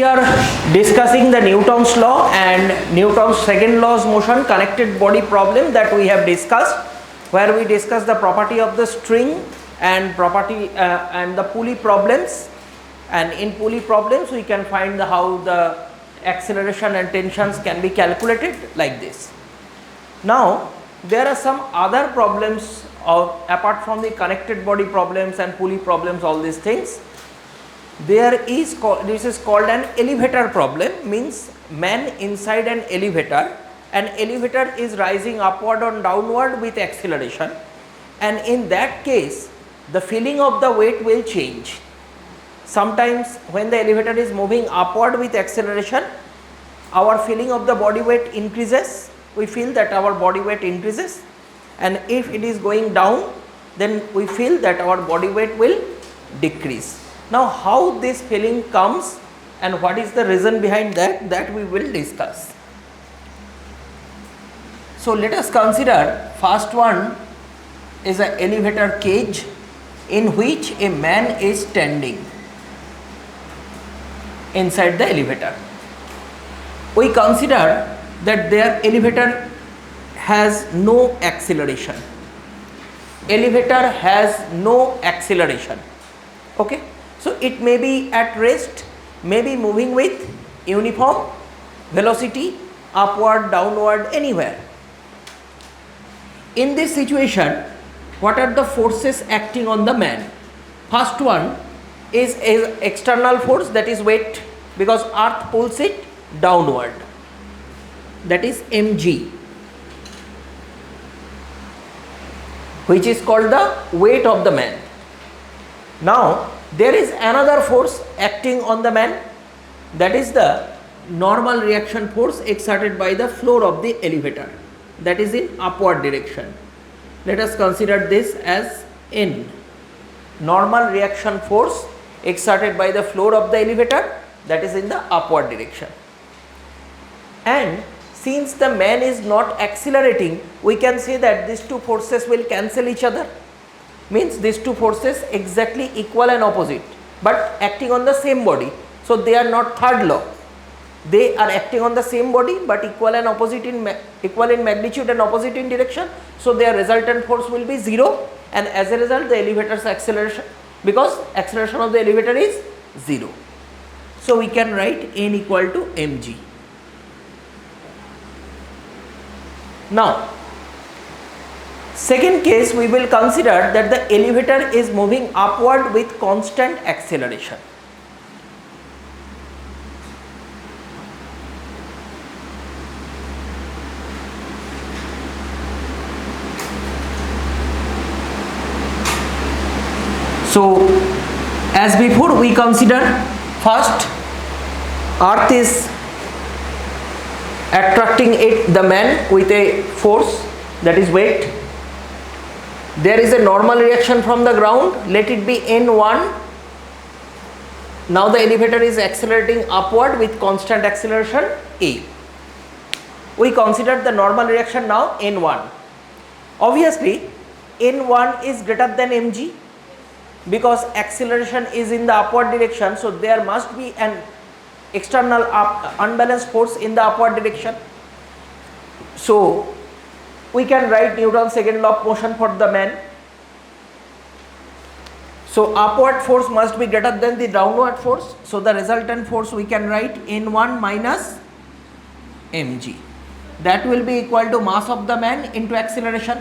are discussing the Newton's law and Newton's second law of motion connected body problem that we have discussed, where we discussed the property of the string and property and the pulley problems, and in pulley problems we can find how the acceleration and tensions can be calculated like this. Now there are some other problems apart from the connected body problems and pulley problems, all these things. This is called an elevator problem, means man inside an elevator is rising upward or downward with acceleration, and in that case the feeling of the weight will change. Sometimes when the elevator is moving upward with acceleration, our feeling of the body weight increases, we feel that our body weight increases, and if it is going down, then we feel that our body weight will decrease. Now how this feeling comes and what is the reason behind that we will discuss. So let us consider first one is an elevator cage in which a man is standing inside the elevator. We consider that their elevator has no acceleration. Elevator has no acceleration. Okay. So it may be at rest, may be moving with uniform velocity, upward, downward, anywhere. In this situation, what are the forces acting on the man? First one is an external force, that is weight, because earth pulls it downward, that is mg, which is called the weight of the man. Now there is another force acting on the man, that is the normal reaction force exerted by the floor of the elevator, that is in upward direction. Let us consider this as N, normal reaction force exerted by the floor of the elevator, that is in the upward direction. And since the man is not accelerating, we can say that these two forces will cancel each other, means these two forces exactly equal and opposite but acting on the same body. So they are not third law, they are acting on the same body but equal and opposite equal in magnitude and opposite in direction. So their resultant force will be 0, and as a result the elevator's acceleration, because acceleration of the elevator is 0. So we can write N equal to mg. Now second case, we will consider that the elevator is moving upward with constant acceleration. So as before, we consider first earth is attracting the man with a force, that is weight. There is a normal reaction from the ground, let it be N1. Now the elevator is accelerating upward with constant acceleration A. We consider the normal reaction now N1. Obviously N1 is greater than mg because acceleration is in the upward direction, so there must be an external unbalanced force in the upward direction. So we can write Newton's second law of motion for the man. So upward force must be greater than the downward force. So the resultant force we can write N1 minus mg. That will be equal to mass of the man into acceleration.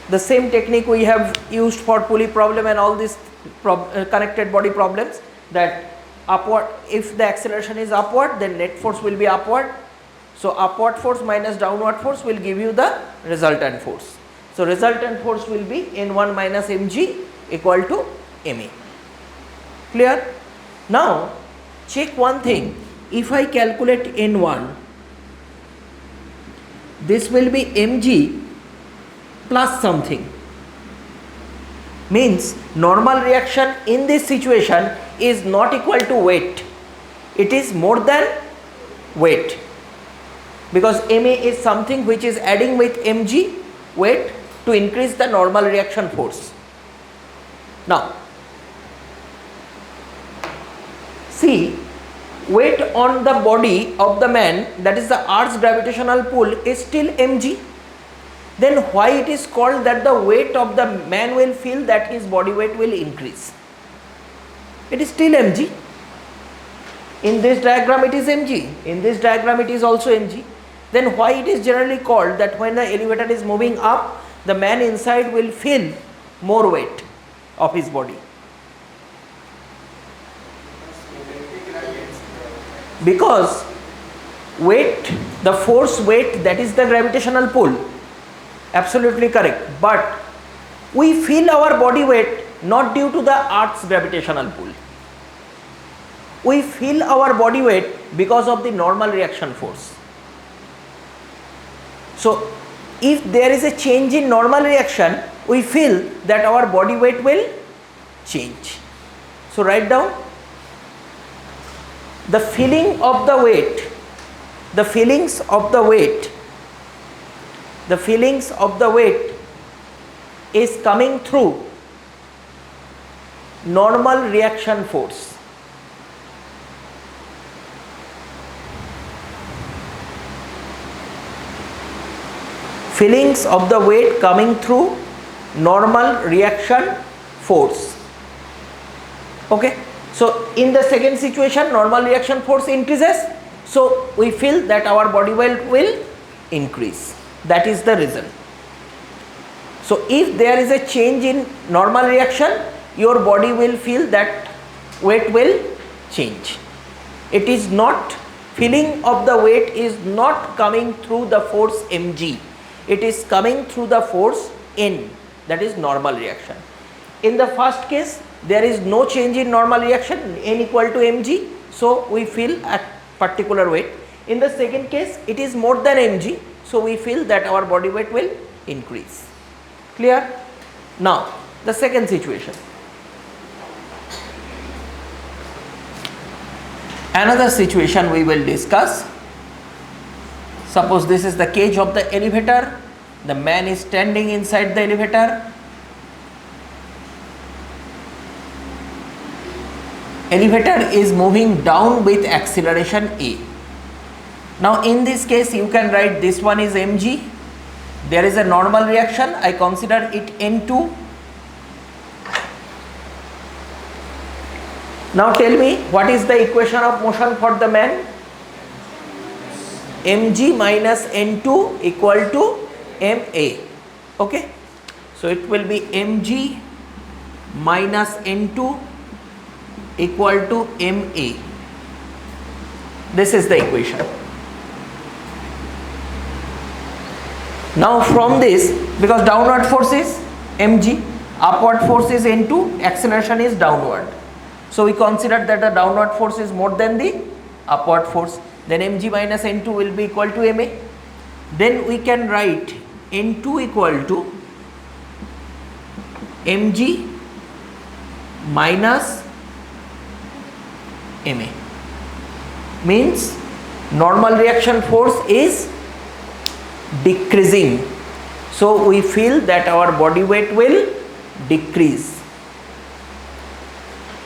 The same technique we have used for pulley problem and all these connected body problems, that upward, if the acceleration is upward, then net force will be upward. So upward force minus downward force will give you the resultant force. So resultant force will be N1 minus mg equal to ma. Clear? Now check one thing. If I calculate N1, this will be mg plus something, means normal reaction in this situation is not equal to weight, it is more than weight, because ma is something which is adding with mg weight to increase the normal reaction force. Now See, weight on the body of the man, that is the earth's gravitational pull, is still mg. Then why it is called that the weight of the man will feel that his body weight will increase? It is still mg. In this diagram it is mg, in this diagram it is also mg. Then why it is generally called that when the elevator is moving up, the man inside will feel more weight of his body? Because weight, the force weight, that is the gravitational pull, absolutely correct, but we feel our body weight not due to the earth's gravitational pull. We feel our body weight because of the normal reaction force. So if there is a change in normal reaction, we feel that our body weight will change. So write down, the feeling of the weight, the feelings of the weight, the feelings of the weight is coming through normal reaction force. Feelings of the weight coming through normal reaction force. Okay. So in the second situation, normal reaction force increases, so we feel that our body weight will increase. That is the reason. So if there is a change in normal reaction, your body will feel that weight will change. It is not, feeling of the weight is not coming through the force mg. It is coming through the force N, that is normal reaction. In the first case, there is no change in normal reaction, N equal to mg, so we feel a particular weight. In the second case, it is more than mg, so we feel that our body weight will increase. Clear? Now, the second situation. Another situation we will discuss. Suppose this is the cage of the elevator, the man is standing inside the elevator, elevator is moving down with acceleration a. Now in this case you can write this one is mg, there is a normal reaction, I consider it n2. Now tell me, what is the equation of motion for the man? mg minus n2 equal to ma. Okay, so it will be mg minus n2 equal to ma. This is the equation. Now from this, because downward force is mg, upward force is n2, acceleration is downward, so we consider that the downward force is more than the upward force, then mg minus n2 will be equal to ma. Then we can write n2 equal to mg minus ma, means normal reaction force is decreasing, so we feel that our body weight will decrease.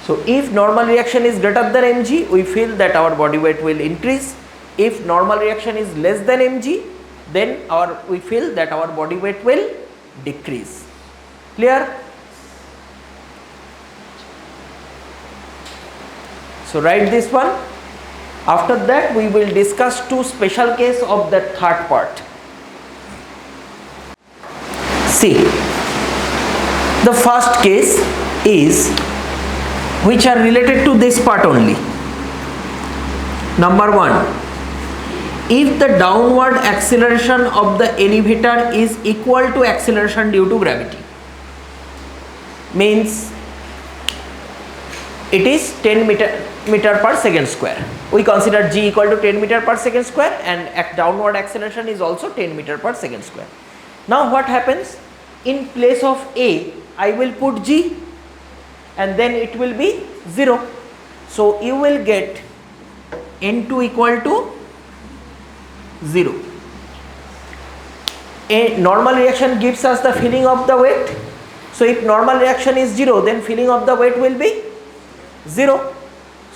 So if normal reaction is greater than mg, we feel that our body weight will increase. If normal reaction is less than mg, then we feel that our body weight will decrease. Clear? So write this one. After that we will discuss two special case of the third part. See, the first case is which are related to this part only. Number one, if the downward acceleration of the elevator is equal to acceleration due to gravity, means it is 10 meter per second square. We consider g equal to 10 meter per second square, and downward acceleration is also 10 meter per second square. Now what happens? In place of a, I will put g, and then it will be 0. So you will get n2 equal to 0. A normal reaction gives us the feeling of the weight. So if normal reaction is 0, then feeling of the weight will be 0.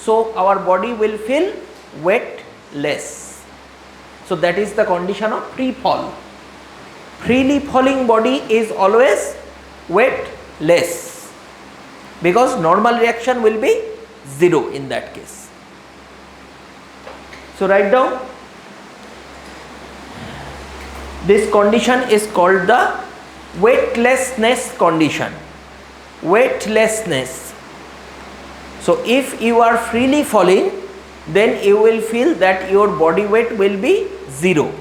so our body will feel weightless. So that is the condition of free fall. Freely falling body is always weightless, because normal reaction will be 0 in that case. So write down, this condition is called the weightlessness condition. Weightlessness. So if you are freely falling, then you will feel that your body weight will be 0,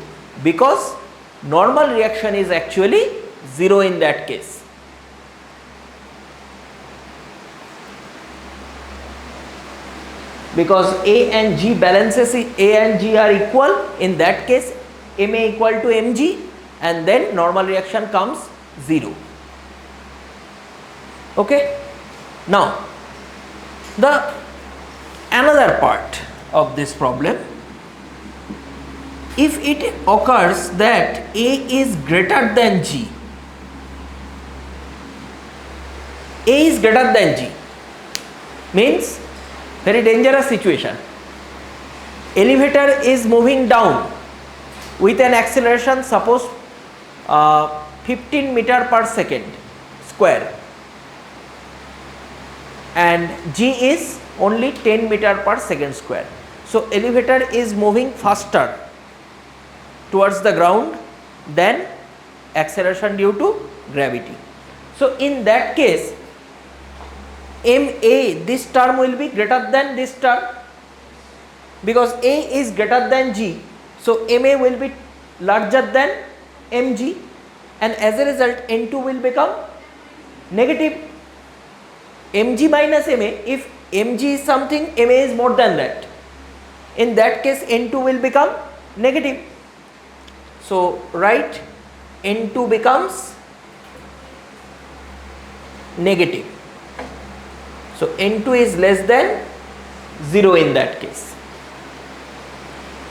because normal reaction is actually 0 in that case. Because A and G balances, A and G are equal, in that case Ma equal to mg, and then normal reaction comes 0. Okay. Now the another part of this problem, if it occurs that A is greater than G, A is greater than G means very dangerous situation. Elevator is moving down with an acceleration, suppose 15 meter per second square, and G is only 10 meter per second square. So elevator is moving faster towards the ground than acceleration due to gravity. So in that case, Ma, this term will be greater than this term, because A is greater than G. So Ma will be larger than mg, and as a result N2 will become negative. Mg minus Ma, if mg is something, Ma is more than that. In that case N2 will become negative. So write, N2 becomes negative. So N2 is less than 0 in that case.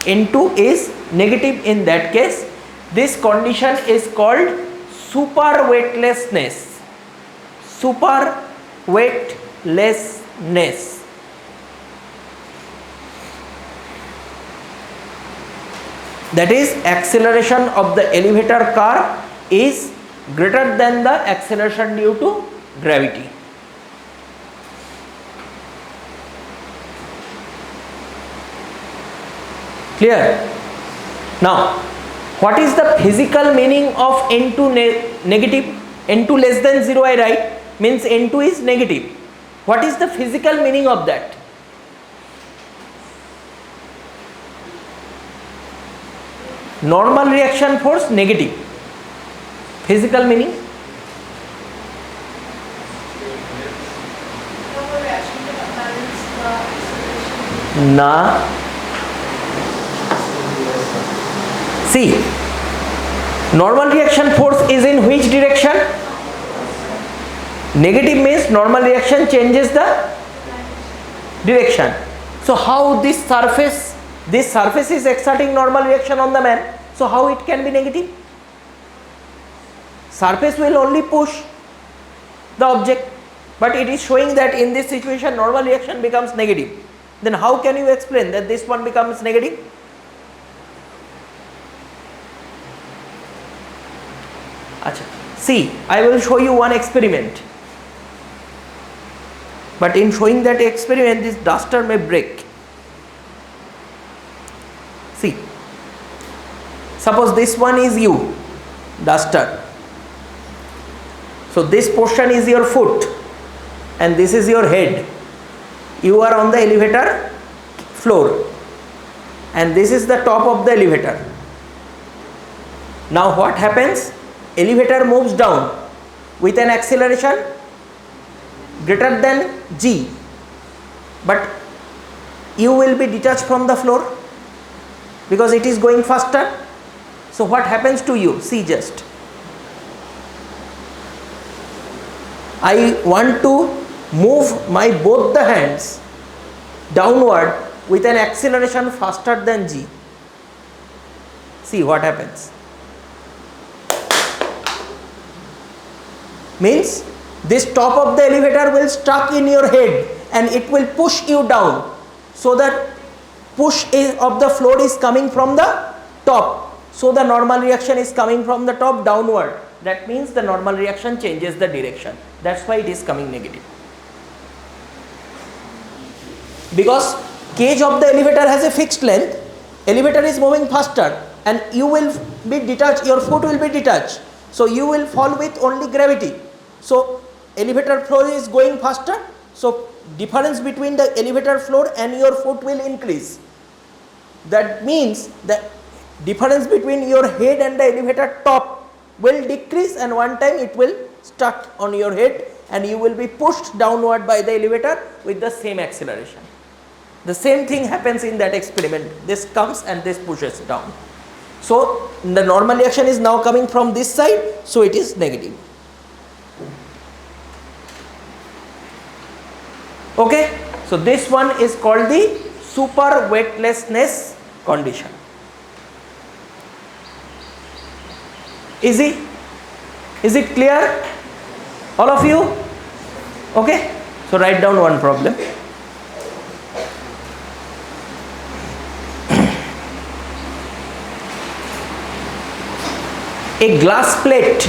N2 is negative in that case. This condition is called super weightlessness. Super weightlessness. That is, acceleration of the elevator car is greater than the acceleration due to gravity. Clear? Now, what is the physical meaning of N2 negative? N2 less than 0 I write, means N2 is negative. What is the physical meaning of that? Normal reaction force negative. Physical meaning? Na. See, normal reaction force is in which direction? Negative means normal reaction changes the direction. So how this surface is exerting normal reaction on the man, so how it can be negative? Surface will only push the object, but it is showing that in this situation normal reaction becomes negative. Then how can you explain that this one becomes negative? Achha. See, I will show you one experiment, but in showing that experiment this duster may break. See, suppose this one is you, duster. So this portion is your foot and this is your head. You are on the elevator floor and this is the top of the elevator. Now what happens? Elevator moves down with an acceleration greater than g, but you will be detached from the floor because it is going faster. So what happens to you? See, just I want to move my both the hands downward with an acceleration faster than g. See what happens. Means this top of the elevator will stuck in your head and it will push you down. So that of the floor is coming from the top. So the normal reaction is coming from the top downward. That means the normal reaction changes the direction. That's why it is coming negative. Because cage of the elevator has a fixed length, elevator is moving faster and you will be detached, your foot will be detached. So you will fall with only gravity. So elevator floor is going faster. So difference between the elevator floor and your foot will increase. That means the difference between your head and the elevator top will decrease, and one time it will stuck on your head and you will be pushed downward by the elevator with the same acceleration. The same thing happens in that experiment. This comes and this pushes down. So the normal reaction is now coming from this side, so it is negative. Okay, so this one is called the super weightlessness condition. Easy? Is it clear? All of you? Okay, so write down one problem. A glass plate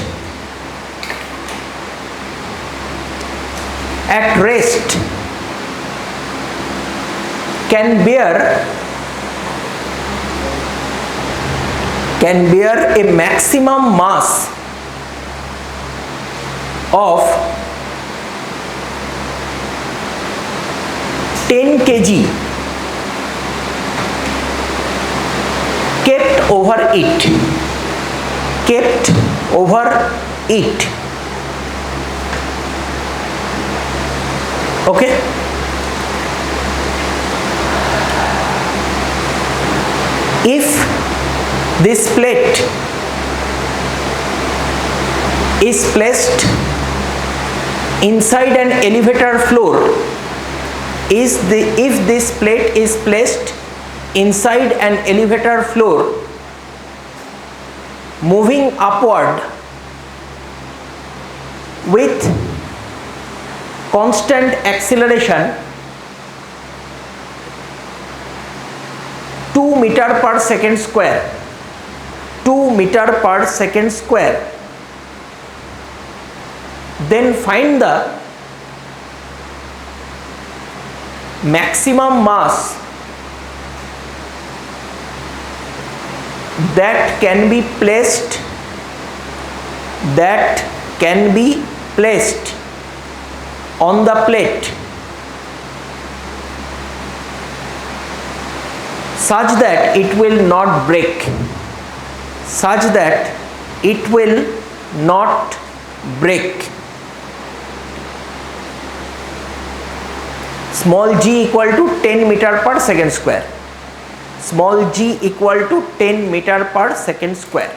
at rest can bear a maximum mass of 10 kg kept over it. Okay, if this plate is placed inside an elevator floor, if this plate is placed inside an elevator floor moving upward with constant acceleration 2 meter per second square, 2 meter per second square, then find the maximum mass that can be placed on the plate such that it will not break, Small g equal to 10 meter per second square. Small g equal to 10 meter per second square.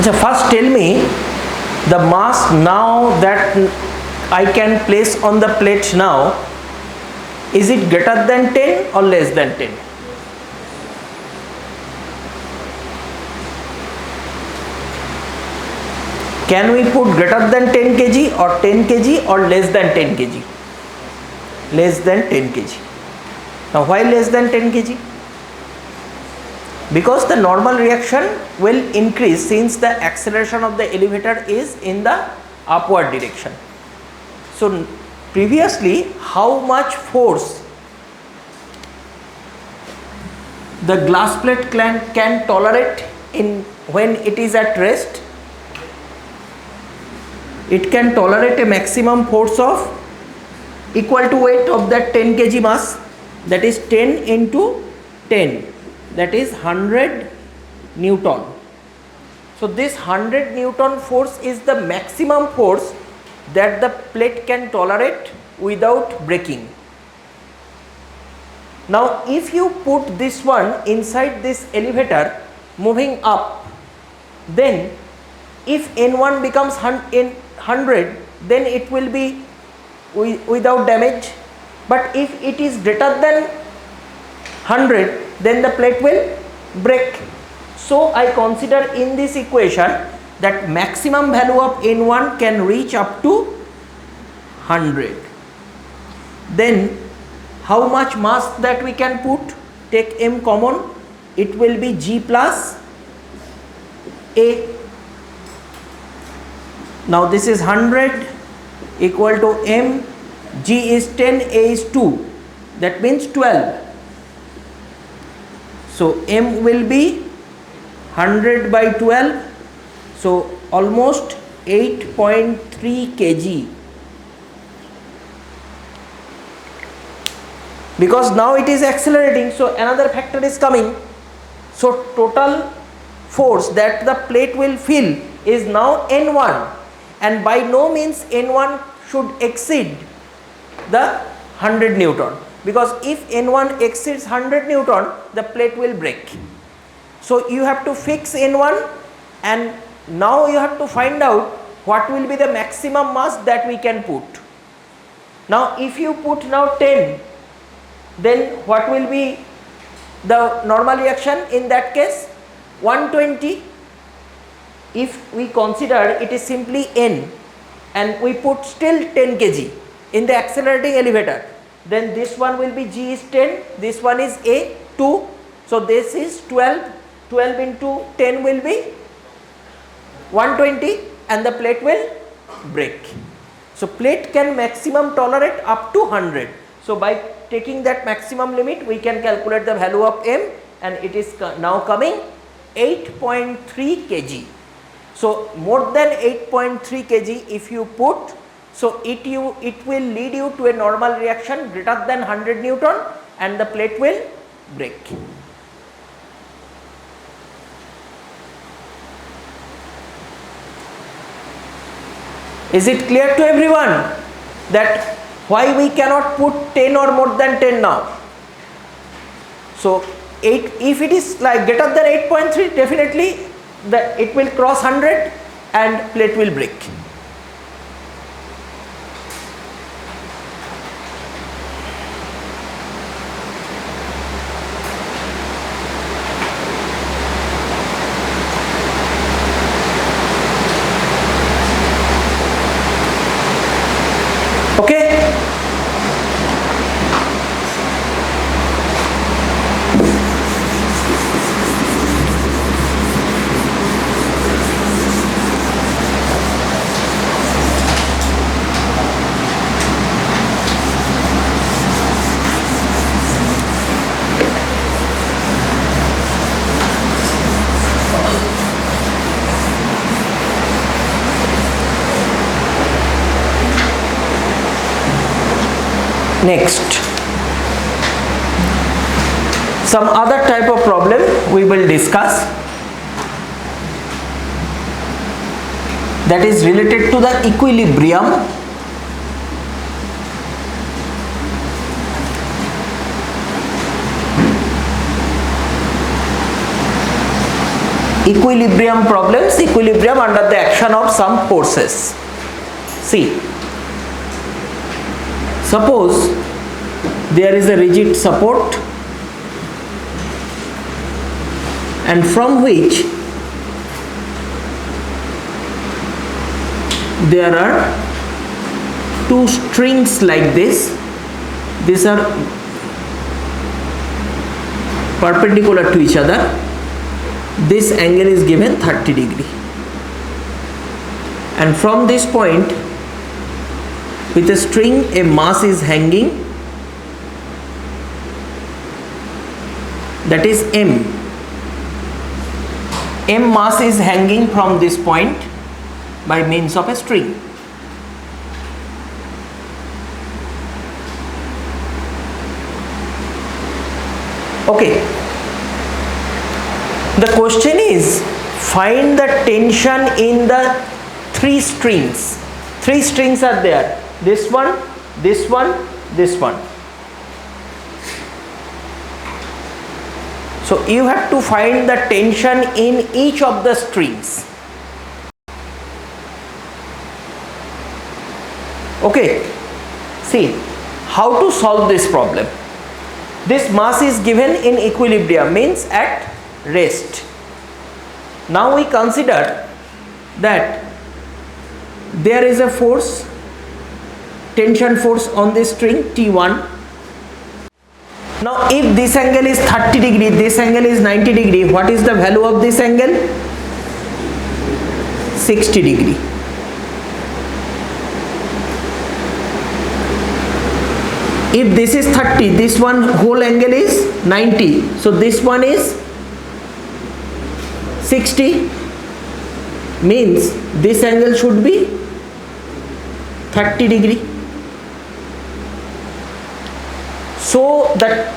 So first tell me the mass now that I can place on the plate now, is it greater than 10 or less than 10? Can we put greater than 10 kg or 10 kg or less than 10 kg? Less than 10 kg. Now why less than 10 kg? Because the normal reaction will increase since the acceleration of the elevator is in the upward direction. So previously, how much force the glass plate can tolerate in when it is at rest? It can tolerate a maximum force of equal to weight of that 10 kg mass, that is 10 into 10, that is 100 Newton. So this 100 Newton force is the maximum force that the plate can tolerate without breaking. Now if you put this one inside this elevator moving up, then if N1 becomes 100, then it will be without damage, but if it is greater than 100, then the plate will break. So I consider in this equation that maximum value of N1 can reach up to 100. Then how much mass that we can put? Take M common, it will be G plus A. Now this is 100 equal to M, G is 10, A is 2, that means 12. So M will be 100 by 12, so almost 8.3 kg. Because now it is accelerating, so another factor is coming. So total force that the plate will feel is now N1, and by no means N1 should exceed the 100 Newton, because if N1 exceeds 100 Newton, the plate will break. So you have to fix N1, and now you have to find out what will be the maximum mass that we can put. Now if you put now 10, then what will be the normal reaction in that case? 120. If we consider it is simply N and we put still 10 kg in the accelerating elevator, then this one will be G is 10, this one is A 2, so this is 12, 12 into 10 will be 120 and the plate will break. So plate can maximum tolerate up to 100. So by taking that maximum limit, we can calculate the value of M, and it is now coming 8.3 kg. So more than 8.3 kg if you put, so it will lead you to a normal reaction greater than 100 Newton and the plate will break. Is it clear to everyone that why we cannot put 10 or more than 10 now? So 8, if it is like greater than 8.3, definitely it will cross 100 and plate will break. Okay. Next, some other type of problem we will discuss, that is related to the equilibrium. equilibrium problems, equilibrium under the action of some forces. See, suppose there is a rigid support and from which there are two strings like this. These are perpendicular to each other. This angle is given 30 degree, and from this point with a string a mass is hanging, that is M. M mass is hanging from this point by means of a string. Okay. The question is, find the tension in the three strings. Three strings are there. This one, this one, this one. So you have to find the tension in each of the strings. Okay. See, how to solve this problem? This mass is given in equilibrium, means at rest. Now we consider that there is a force, tension force on this string T1. Now if this angle is 30 degree, this angle is 90 degree, what is the value of this angle? 60 degree. If this is 30, this one whole angle is 90. So this one is 60, means this angle should be 30 degree. So that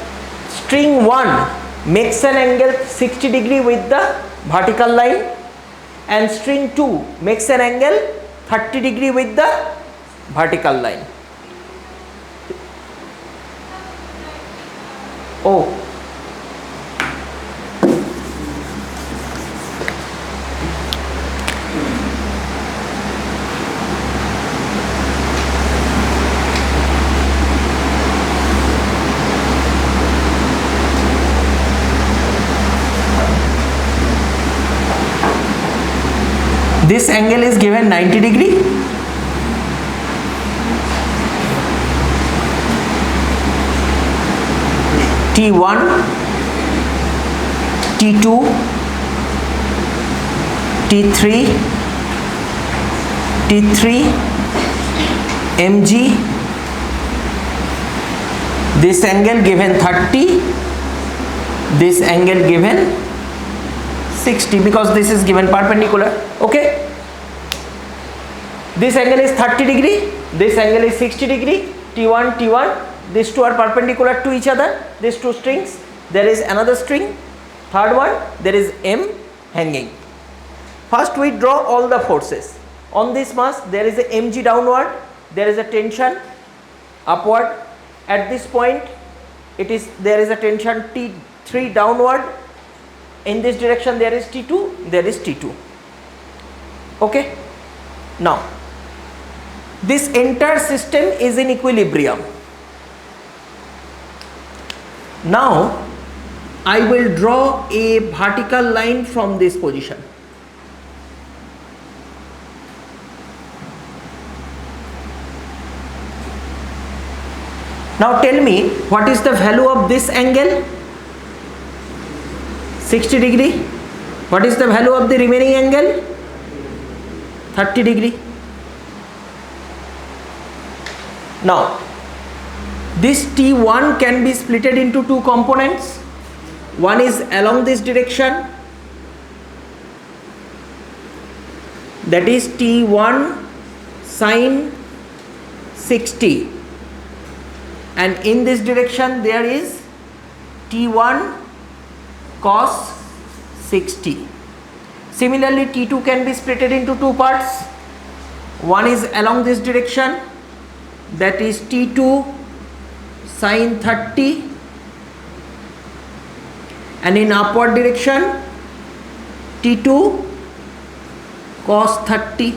string 1 makes an angle 60 degree with the vertical line, and string 2 makes an angle 30 degree with the vertical line. Oh, this angle is given 90 degree. T1, T2, T3, T3, mg. This angle given 30, this angle given 60, because this is given perpendicular. Okay. This angle is 30 degree, this angle is 60 degree. T1, T1. These two are perpendicular to each other, these two strings. There is another string, third one, there is M hanging. First we draw all the forces. On this mass there is a mg downward, there is a tension upward. At this point there is a tension T3 downward. In this direction there is T2, there is T2. Okay. Now this entire system is in equilibrium. Now I will draw a vertical line from this position. Now tell me, what is the value of this angle? 60 degree. What is the value of the remaining angle? 30 degree. Now this T1 can be splitted into two components. One is along this direction, that is T1 sine 60, and in this direction there is T1 cos 60. Similarly, T2 can be splitted into two parts. One is along this direction, that is T2 sine 30, and in upward direction T2 cos 30.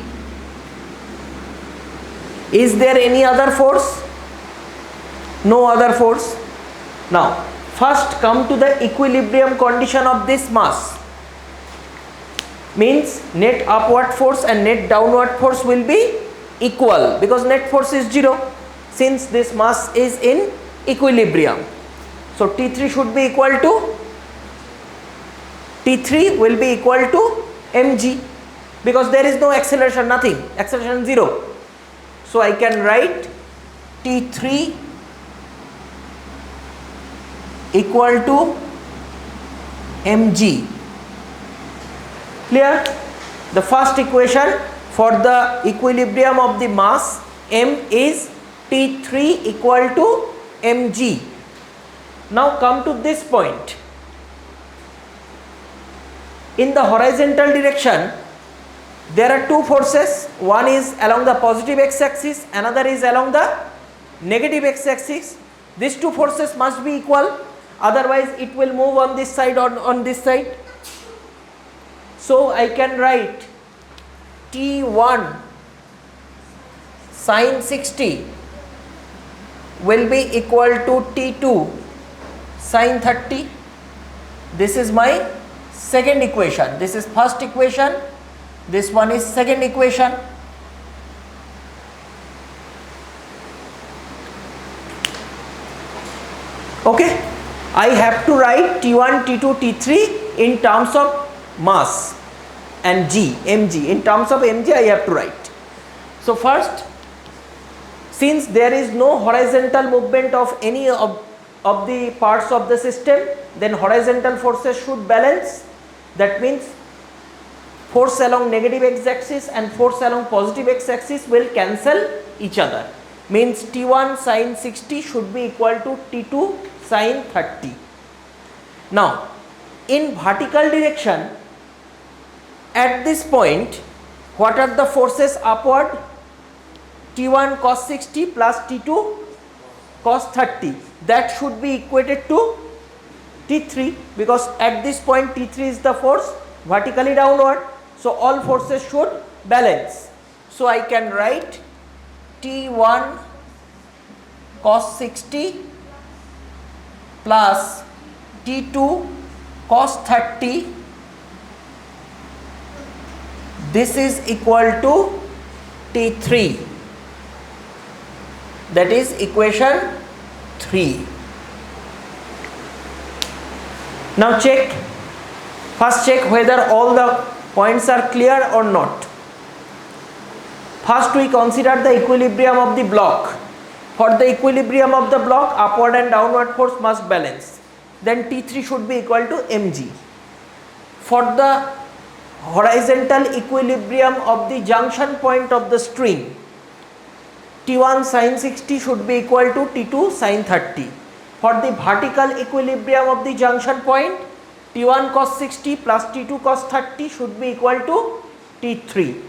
Is there any other force? No other force. Now first come to the equilibrium condition of this mass. Means net upward force and net downward force will be equal, because net force is 0 since this mass is in equilibrium. So T3 should be equal to, T3 will be equal to mg, because there is no acceleration, nothing, acceleration 0. So I can write T3 equal to mg. Clear? The first equation for the equilibrium of the mass m is T3 equal to mg. Now come to this point. In the horizontal direction, there are two forces. One is along the positive x-axis, another is along the negative x-axis. These two forces must be equal, otherwise it will move on this side or on this side. So I can write T1 sin 60 will be equal to T2 sin 30. This is my second equation. This is first equation. This one is second equation. Okay. I have to write T1, T2, T3 in terms of mass and mg. In terms of mg I have to write. So first, since there is no horizontal movement of any of the parts of the system, then horizontal forces should balance. That means force along negative x-axis and force along positive x-axis will cancel each other. Means T1 sin 60 should be equal to T2 sin 30. Now in vertical direction, at this point, what are the forces upward? T1 cos 60 plus T2 cos 30. That should be equated to T3, because at this point T3 is the force vertically downward. So all forces should balance. So I can write T1 cos 60 plus T2 cos 30. This is equal to T3. That is equation 3. Now check. First check whether all the points are clear or not. First we consider the equilibrium of the block. For the equilibrium of the block, upward and downward force must balance. Then T3 should be equal to mg. For the horizontal equilibrium of the junction point of the string, T1 sin 60 should be equal to T2 sin 30. For the vertical equilibrium of the junction point, T1 cos 60 plus T2 cos 30 should be equal to T3.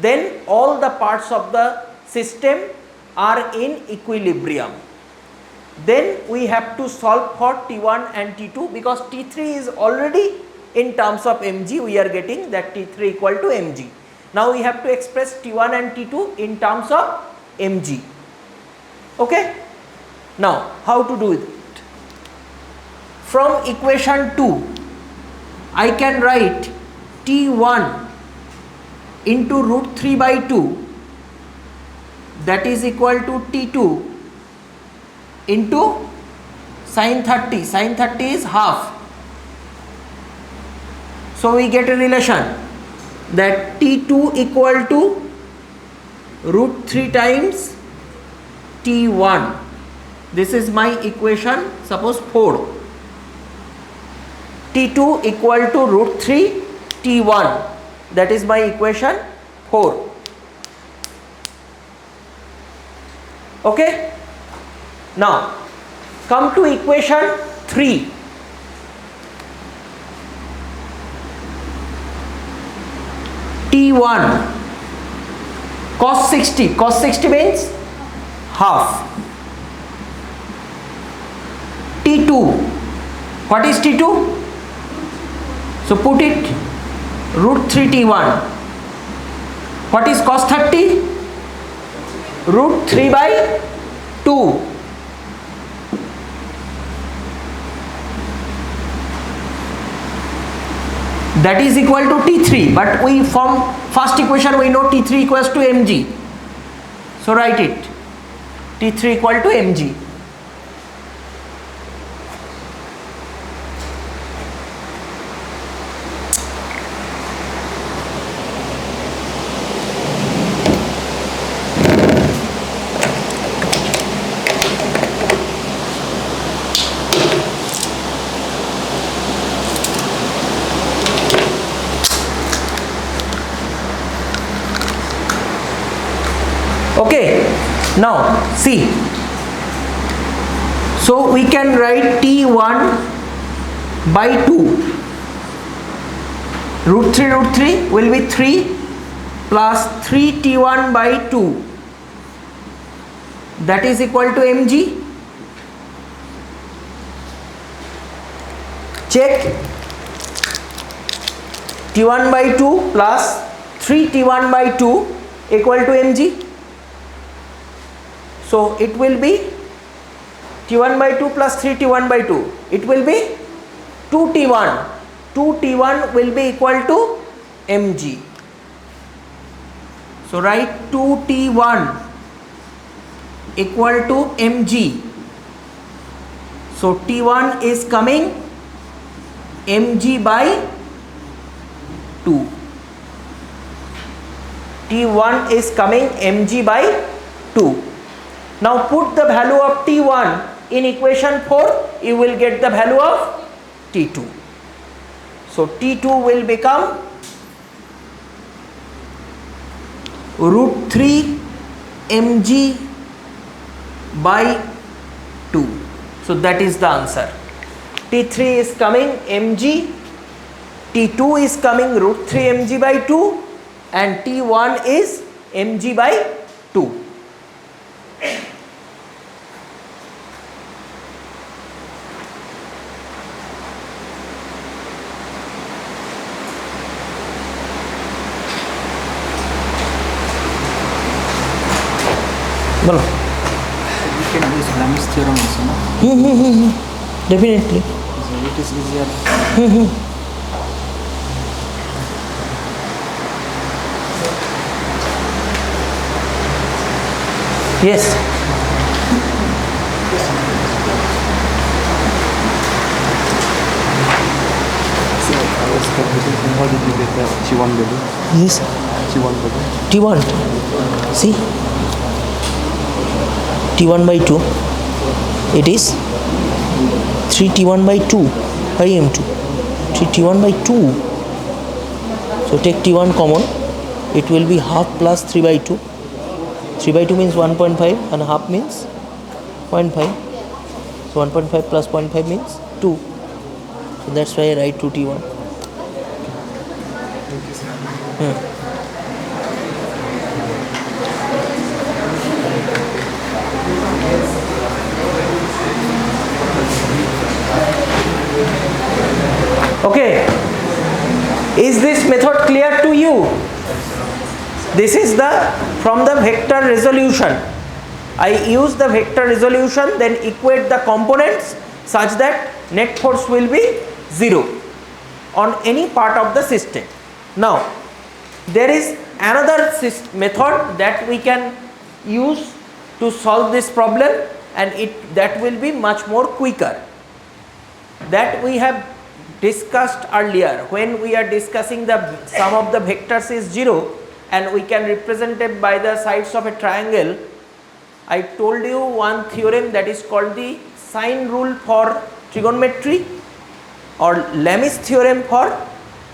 Then all the parts of the system are in equilibrium. Then we have to solve for T1 and T2, because T3 is already in terms of mg. We are getting that T3 equal to mg. Now we have to express T1 and T2 in terms of mg. Okay. Now how to do it? From equation 2, I can write T1 into root 3 by 2, that is equal to T2 into sin 30. Sin 30 is half. So we get a relation that T2 equal to root 3 times T1. This is my equation, suppose 4. T2 equal to root 3 T1. That is my equation 4. Okay. Now come to equation 3. T1 cos 60. Cos 60 means half. T2. What is T2? So put it root 3 T1. What is cos 30? Root 3 by 2. That is equal to T3, but we from first equation we know T3 equals to mg. So write it, T3 equal to mg. Okay, now see, so we can write T1 by 2, root 3 will be 3 plus 3 T1 by 2, that is equal to mg. Check, T1 by 2 plus 3 T1 by 2 equal to mg. So it will be T1 by 2 plus 3 T1 by 2. It will be 2 T1. 2 T1 will be equal to mg. So write 2 T1 equal to mg. So T1 is coming mg by 2. T1 is coming mg by 2. Now put the value of T1 in equation 4, you will get the value of T2. So T2 will become root 3 mg by 2. So that is the answer. T3 is coming mg, T2 is coming root 3 mg by 2, and T1 is mg by 2. We can use Lam's theorem also, no? Definitely. So it is easier. Yes. So I was calculating how did you get the T1 value? Yes. T1 value. T1. See. T1 by 2. It is 3 T1 by 2 by m2. 3 T1 by 2. So take T1 common. It will be half plus 3 by 2. 3 by 2 means 1.5 and half means 0.5. So 1.5 plus 0.5 means 2. So that's why I write 2 T1. Okay, is this method clear to you? This is from the vector resolution. I use the vector resolution, then equate the components such that net force will be 0 on any part of the system. Now, there is another method that we can use to solve this problem, and that will be much more quicker. That we have discussed earlier when we are discussing the sum of the vectors is 0 and we can represent it by the sides of a triangle. I told you one theorem that is called the sine rule for trigonometry or Lam's theorem for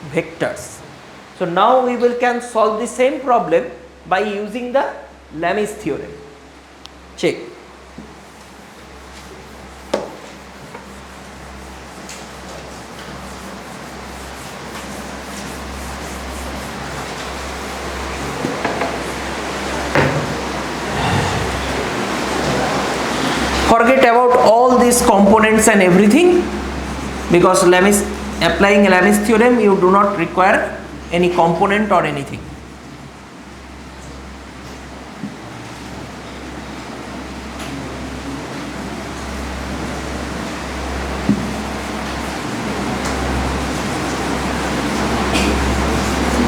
vectors. So now we can solve the same problem by using the Lam's theorem. Check. Forget about all these components and everything, because applying Lam's theorem you do not require any component or anything.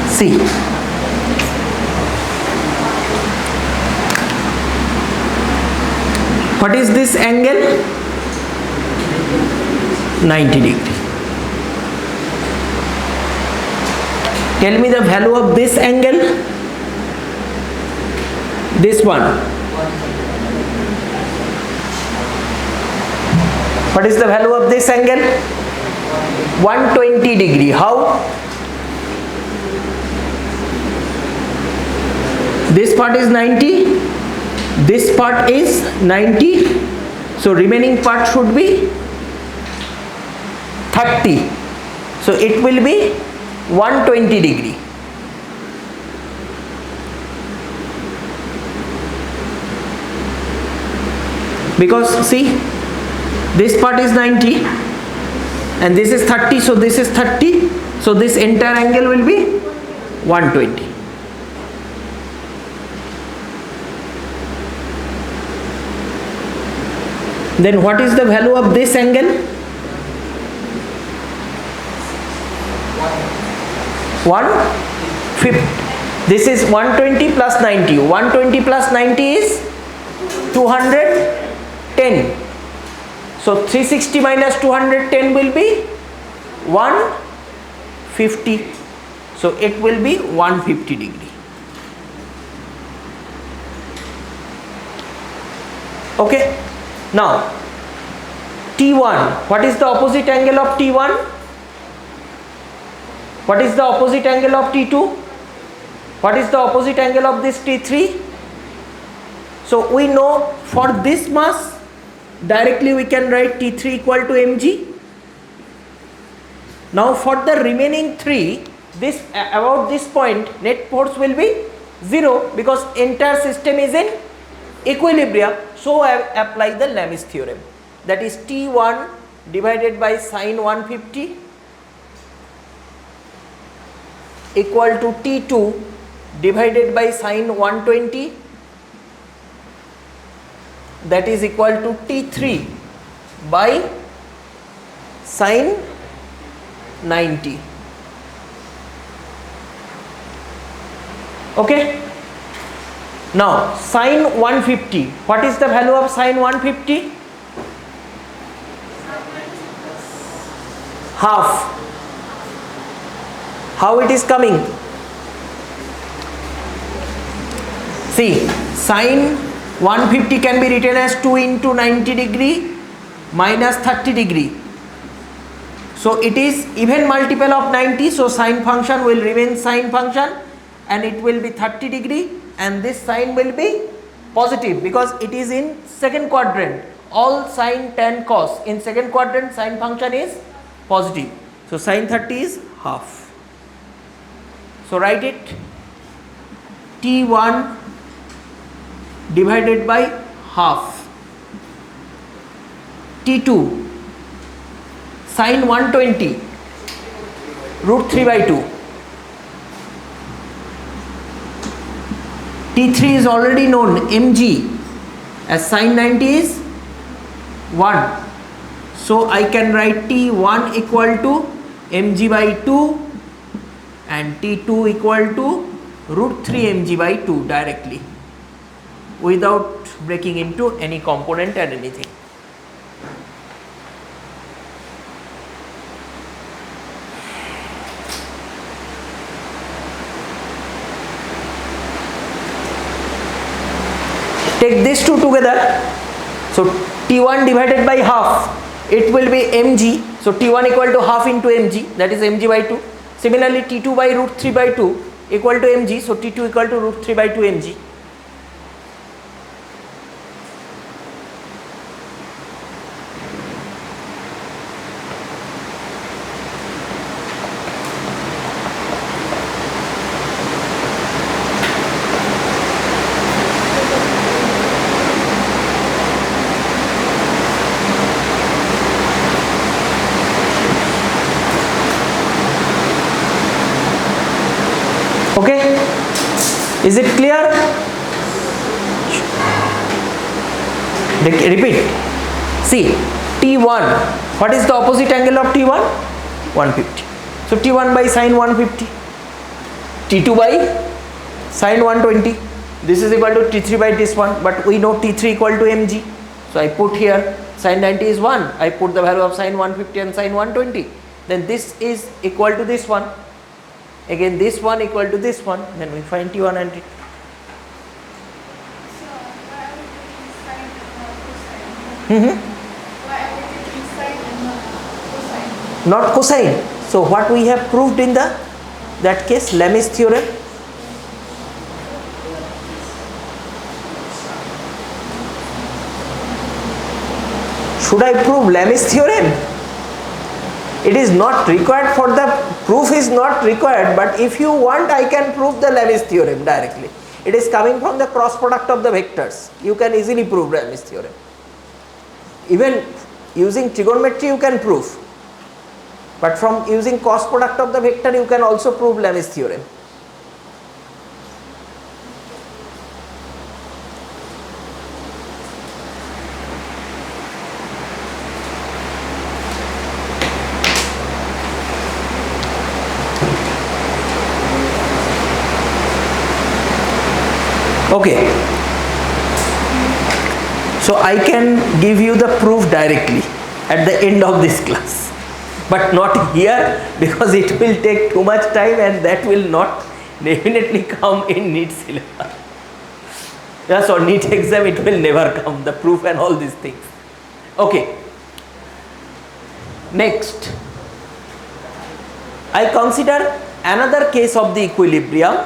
See, what is this angle? 90 degree. Tell me the value of this angle. This one. What is the value of this angle? 120 degree. How? This part is 90. This part is 90. So remaining part should be 30. So it will be 120 degree. Because see, this part is 90 and this is 30, so this is 30, so this entire angle will be 120. Then what is the value of this angle? 150. This is 120 plus 90. 120 plus 90 is 210. So 360 minus 210 will be 150. So it will be 150 degree. Okay. Now T1. What is the opposite angle of T1? What is the opposite angle of T2? What is the opposite angle of this T3? So we know for this mass directly we can write T3 equal to mg. Now for the remaining 3, this about this point net force will be 0 because entire system is in equilibrium. So I apply the Lami's theorem, that is T1 divided by sine 150 equal to T2 divided by sine 120, that is equal to T3 by sine 90. Okay. Now sine 150, what is the value of sine 150? Half. How it is coming? See, sine 150 can be written as 2 into 90 degree minus 30 degree. So it is even multiple of 90, so sine function will remain sine function and it will be 30 degree, and this sine will be positive because it is in second quadrant. All sine, tan, cos in second quadrant sine function is positive. So sine 30 is half. So write it, T1 divided by half, T2 sine 120 root 3 by 2. T3 is already known, mg, as sine 90 is 1. So I can write T1 equal to mg by 2 and T2 equal to root 3 mg by 2 directly without breaking into any component and anything. Take these two together. So T1 divided by half, it will be mg. So T1 equal to half into mg, that is mg by 2. Similarly T2 by root 3 by 2 equal to mg. So T2 equal to root 3 by 2 mg. Is it clear? Repeat. See, T1, what is the opposite angle of T1? 150. So T1 by sine 150, T2 by sine 120. This is equal to T3 by this one, but we know T3 equal to mg. So I put here sine 90 is 1. I put the value of sine 150 and sine 120. Then this is equal to this one. Again this one equal to this one. Then we find T1 and T2. Not cosine. So what we have proved in that case, Lem's theorem. Should I prove Lem's theorem? It is not required for the proof is not required, but if you want I can prove the Lem's theorem directly. It is coming from the cross product of the vectors. You can easily prove Lem's theorem. Even using trigonometry you can prove, but from using cross product of the vector you can also prove Lem's theorem. Okay, so I can give you the proof directly at the end of this class, but not here because it will take too much time and that will not definitely come in NEET syllabus. Yes, or NEET exam it will never come, the proof and all these things. Okay, next I consider another case of the equilibrium,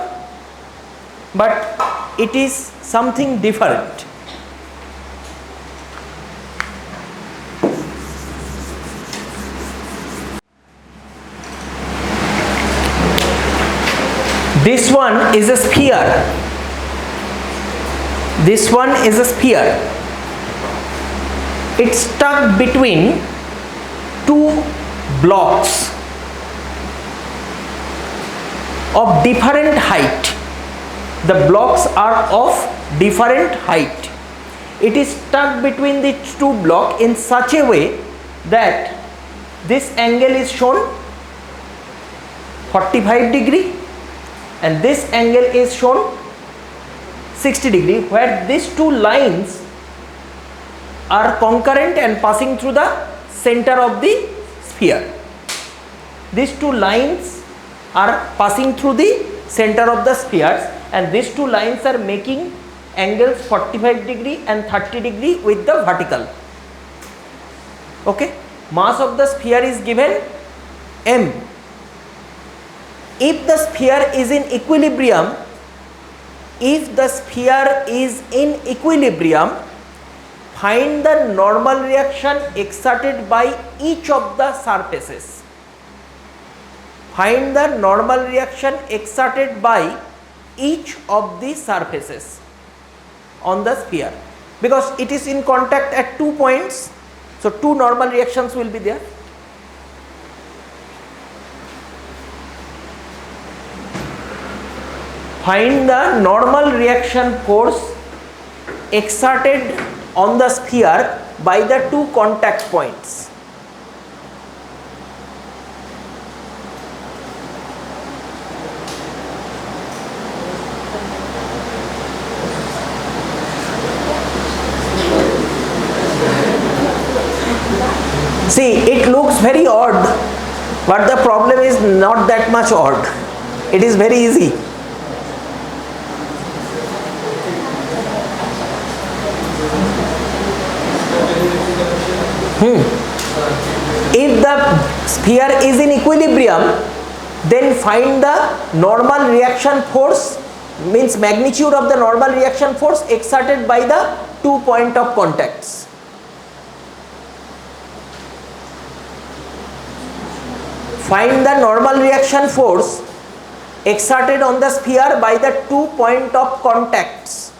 but it is something different. This one is a sphere. This one is a sphere. It's stuck between two blocks of different height. The blocks are of different height. It is stuck between the two blocks in such a way that this angle is shown 45 degree and this angle is shown 60 degree, where these two lines are concurrent and passing through the center of the sphere. These two lines are passing through the center of the spheres, and these two lines are making angles 45 degree and 30 degree with the vertical. Okay, mass of the sphere is given m. If the sphere is in equilibrium, find the normal reaction exerted by each of the surfaces. Find the normal reaction exerted by each of the surfaces on the sphere, because it is in contact at 2 points, so two normal reactions will be there. Find the normal reaction force exerted on the sphere by the two contact points. See, it looks very odd, but the problem is not that much odd. It is very easy. If the sphere is in equilibrium, then find the normal reaction force, means magnitude of the normal reaction force exerted by the 2 points of contacts. Find the normal reaction force exerted on the sphere by the 2 points of contacts.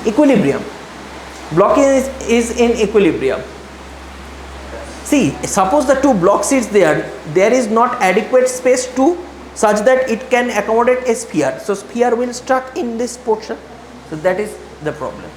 Equilibrium. Block is in equilibrium. See, suppose the two blocks is there, there is not adequate space to such that it can accommodate a sphere. So sphere will stuck in this portion. So that is the problem.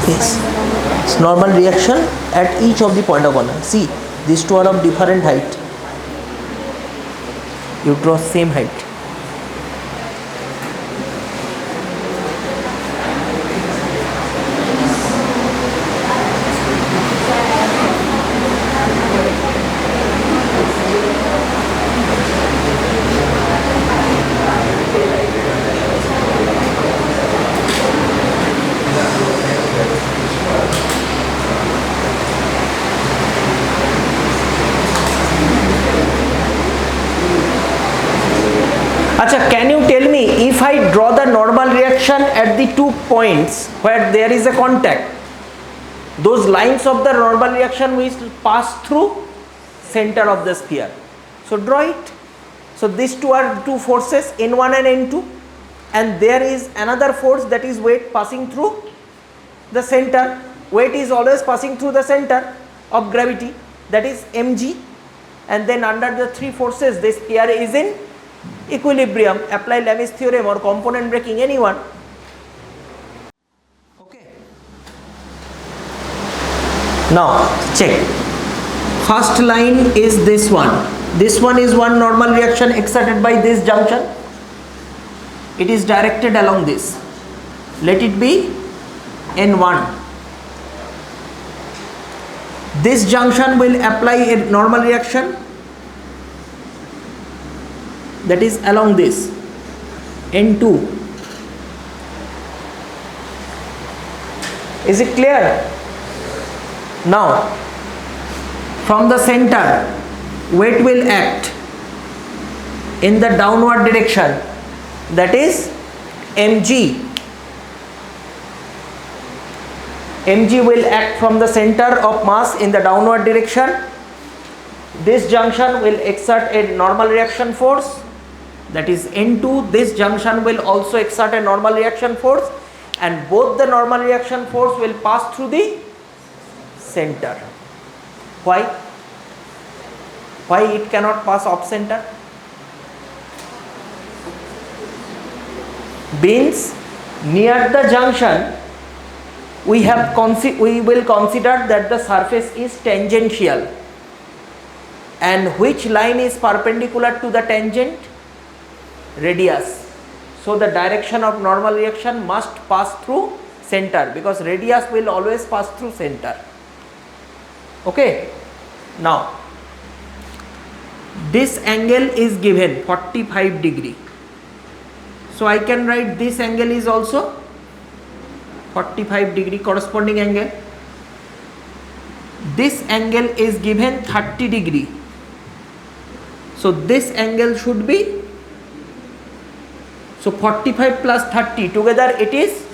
Yes, it's normal reaction at each of the point of corner. See, these two are of different height. You draw same height. Acha, can you tell me, if I draw the normal reaction at the 2 points where there is a contact, those lines of the normal reaction will pass through center of the sphere. So draw it. So these two are two forces, N1 and N2, and there is another force, that is weight, passing through the center. Weight is always passing through the center of gravity, that is mg, and then under the three forces this sphere is in equilibrium. Apply Lami's theorem or component breaking, anyone. Okay. Now check. First line is this one. This one is one normal reaction exerted by this junction. It is directed along this. Let it be N1. This junction will apply a normal reaction, that is along this, N2. Is it clear? Now from the center, weight will act in the downward direction, that is mg. mg will act from the center of mass in the downward direction. This junction will exert a normal reaction force, that is N2. This junction will also exert a normal reaction force, and both the normal reaction force will pass through the center. Why? Why it cannot pass off center? Means near the junction we will consider that the surface is tangential, and which line is perpendicular to the tangent? Radius. So the direction of normal reaction must pass through center, because radius will always pass through center. Okay. Now this angle is given 45 degree. So I can write this angle is also 45 degree, corresponding angle. This angle is given 30 degree. So this angle should be, so 45 plus 30 together it is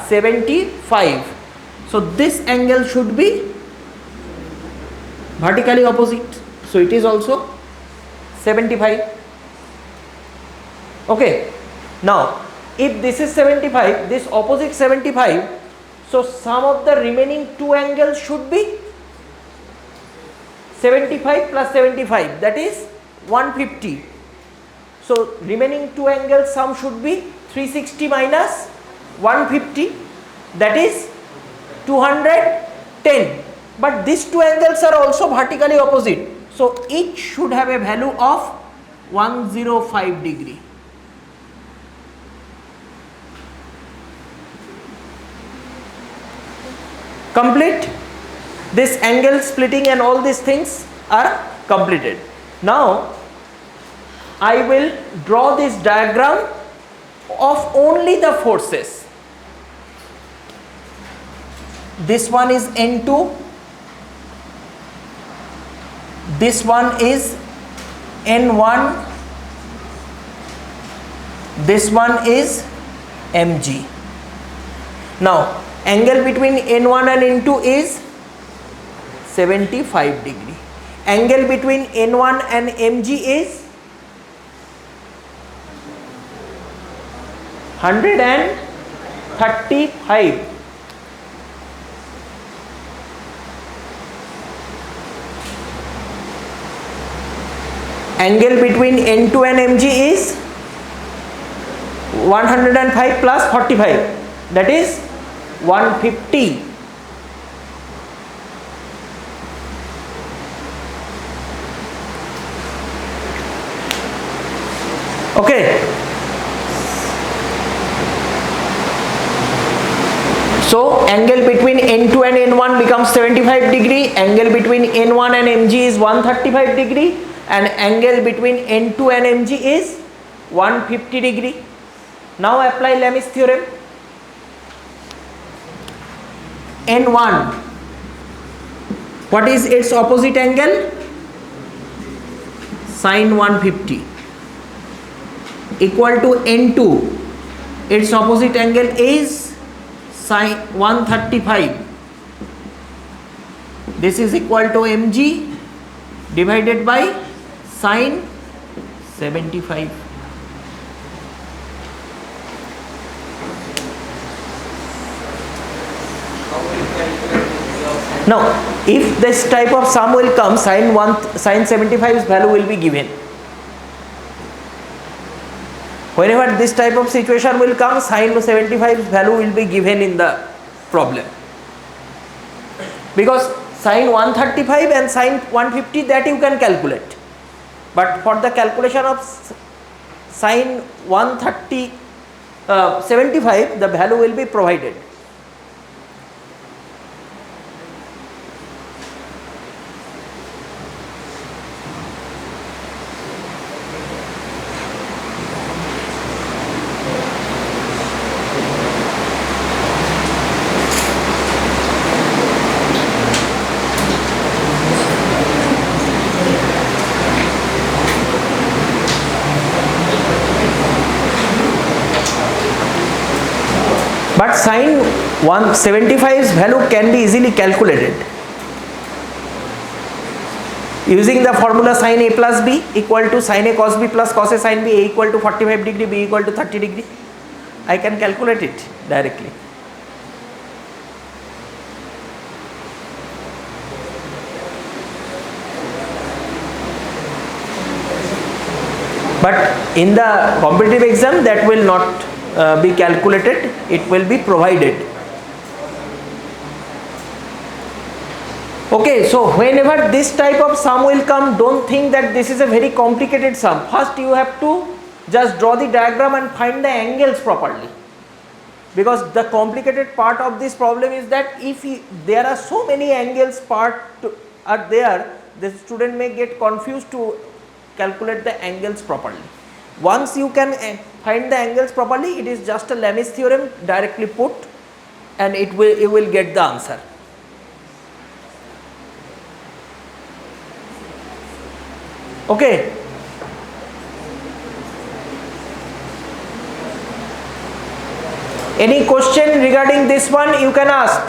75. So this angle should be vertically opposite. So it is also 75. Okay. Now if this is 75, this opposite 75, so sum of the remaining two angles should be 75 plus 75, that is 150. So remaining two angles sum should be 360 minus 150, that is 210. But these two angles are also vertically opposite, so each should have a value of 105 degree. Complete. This angle splitting and all these things are completed. Now I will draw this diagram of only the forces. this one is N2, this one is N1, this one is mg. Now angle between N1 and N2 is 75 degree. Angle between N1 and mg is 135. Angle between N2 and mg is 105 plus 45, that is 150. Okay. So angle between N2 and N1 becomes 75 degree, angle between N1 and mg is 135 degree, and angle between N2 and mg is 150 degree. Now apply Lami's theorem. N1, what is its opposite angle? Sine 150, equal to N2, its opposite angle is sine 135. This is equal to mg divided by sine 75. Now if this type of sum will come, sine 75's value will be given. Whenever this type of situation will come, sine 75's value will be given in the problem, because sine 135 and sine 150, that you can calculate, but for the calculation of sine 75, the value will be provided. But sine 175's value can be easily calculated using the formula sin a plus b equal to sin a cos b plus cos a sin b, a equal to 45 degree, b equal to 30 degree. I can calculate it directly. But in the competitive exam, that will not be calculated, it will be provided. Okay, so whenever this type of sum will come, don't think that this is a very complicated sum. First you have to just draw the diagram and find the angles properly, because the complicated part of this problem is that if there are so many angles are there, the student may get confused to calculate the angles properly. Once you can find the angles properly, it is just a Lami's theorem directly put, and you will get the answer. Okay. Any question regarding this one, you can ask.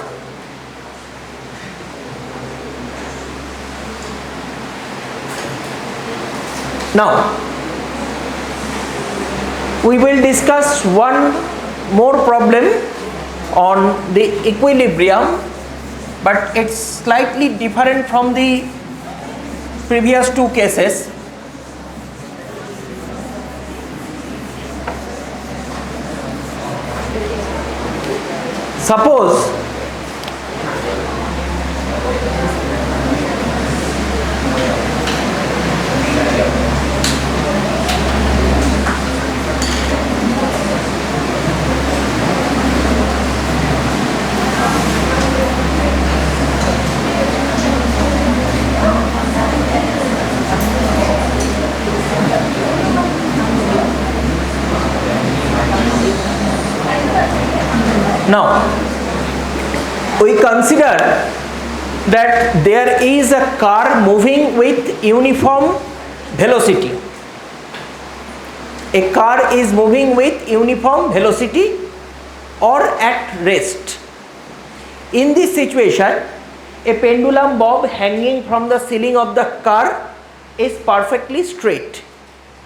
Now we will discuss one more problem on the equilibrium, but it's slightly different from the previous two cases. Suppose we consider that there is a car moving with uniform velocity. A car is moving with uniform velocity or at rest. In this situation, a pendulum bob hanging from the ceiling of the car is perfectly straight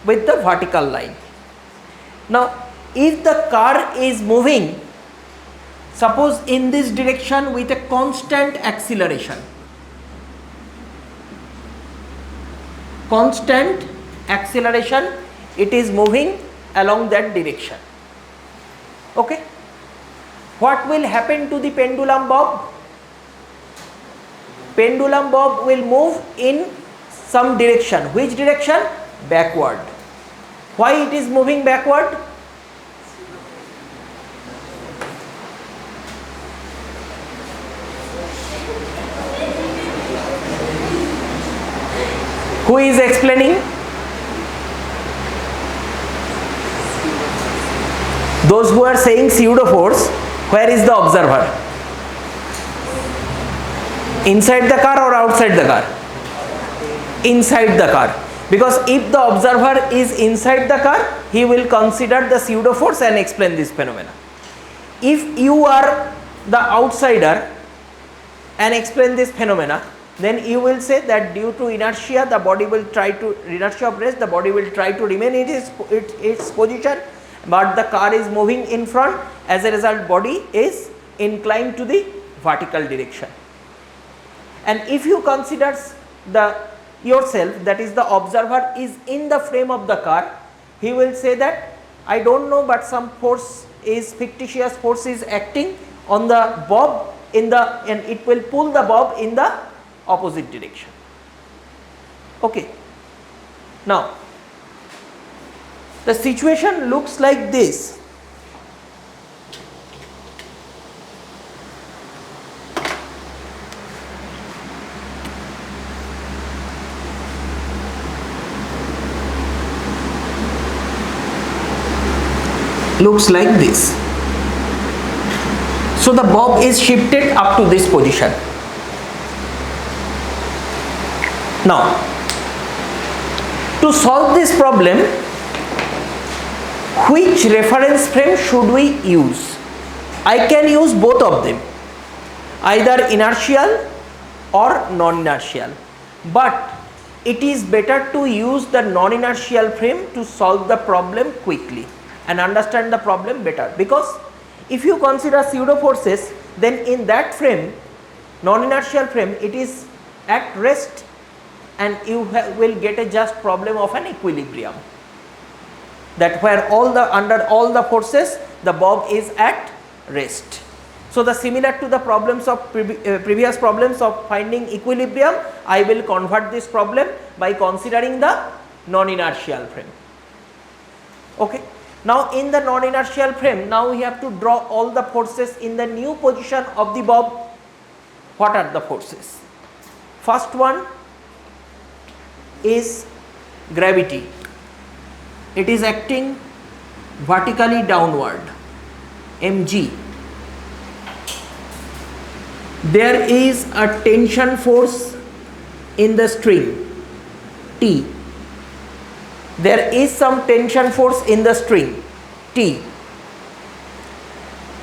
with the vertical line. Now, if the car is moving, suppose in this direction with a constant acceleration, it is moving along that direction. Okay, what will happen to the pendulum bob? Pendulum bob will move in some direction. Which direction? Backward. Why it is moving backward? Who is explaining? Those who are saying pseudo force, where is the observer? Inside the car or outside the car? Inside the car. Because if the observer is inside the car, he will consider the pseudo force and explain this phenomena. If you are the outsider and explain this phenomena, then you will say that due to inertia, the body will try to, inertia of rest, the body will try to remain in its position, but the car is moving in front. As a result, body is inclined to the vertical direction. And if you consider yourself, that is the observer is in the frame of the car, he will say that I don't know, but some force is, fictitious force is acting on the bob and it will pull the bob in the opposite direction. Okay. Now, the situation looks like this. Looks like this. So the bob is shifted up to this position. Now, to solve this problem, which reference frame should we use? I can use both of them, either inertial or non-inertial, but it is better to use the non-inertial frame to solve the problem quickly and understand the problem better. Because if you consider pseudo forces, then in that frame, non-inertial frame, it is at rest and you will get a just problem of an equilibrium, that where under all the forces the bob is at rest. So the similar to the problems of previous problems of finding equilibrium, I will convert this problem by considering the non-inertial frame. Okay. Now in the non-inertial frame, now we have to draw all the forces in the new position of the bob. What are the forces? First one is gravity. It is acting vertically downward, mg. There is a tension force in the string, T. There is some tension force in the string, T.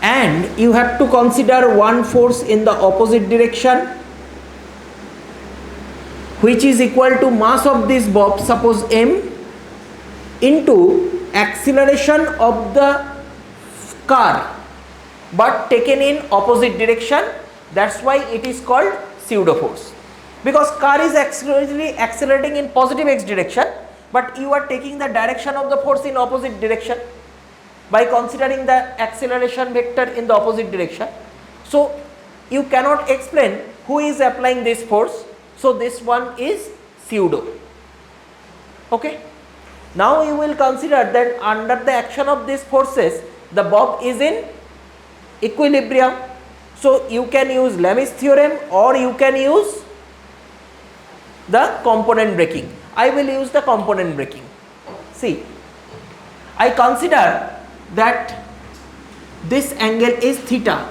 And you have to consider one force in the opposite direction, which is equal to mass of this bob, suppose m, into acceleration of the car, but taken in opposite direction. That's why it is called pseudo force, because car is accelerating in positive x direction, but you are taking the direction of the force in opposite direction by considering the acceleration vector in the opposite direction. So you cannot explain who is applying this force. So this one is pseudo. Okay. Now you will consider that under the action of these forces, the bob is in equilibrium. So you can use Lami's theorem or you can use the component braking. I will use the component braking. See, I consider that this angle is theta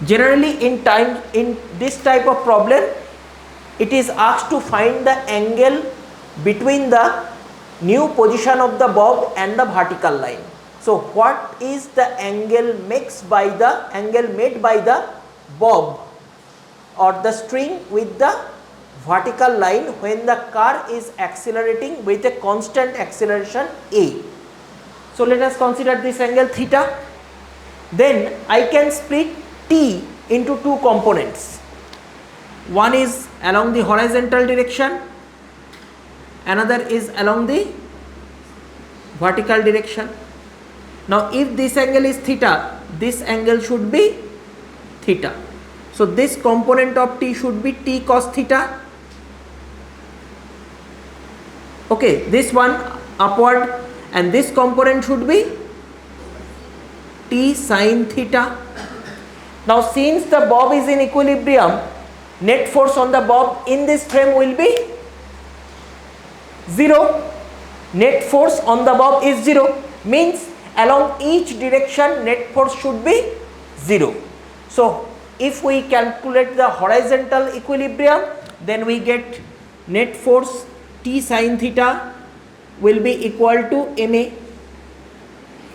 Generally in this type of problem, it is asked to find the angle between the new position of the bob and the vertical line. So what is the angle made by the bob or the string with the vertical line when the car is accelerating with a constant acceleration a. So let us consider this angle theta. Then I can split t into two components. One is along the horizontal direction, another is along the vertical direction. Now if this angle is theta, this angle should be theta. So this component of t should be t cos theta. Okay, this one upward, and this component should be t sin theta. Now since the bob is in equilibrium, net force on the bob in this frame will be 0. Net force on the bob is 0, means along each direction net force should be 0. So if we calculate the horizontal equilibrium, then we get net force t sin theta will be equal to ma.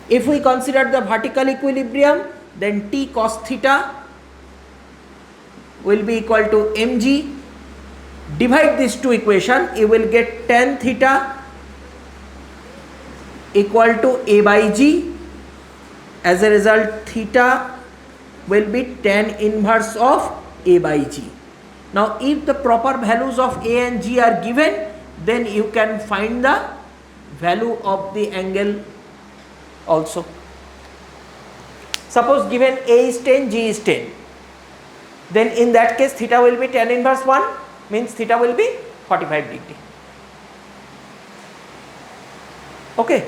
If we consider the vertical equilibrium, then t cos theta will be equal to mg. Divide these two equations, you will get tan theta equal to a by g. As a result, theta will be tan inverse of a by g. Now if the proper values of a and g are given, then you can find the value of the angle also. Suppose given a is 10, g is 10, then in that case theta will be tan inverse 1, means theta will be 45 degree. Okay.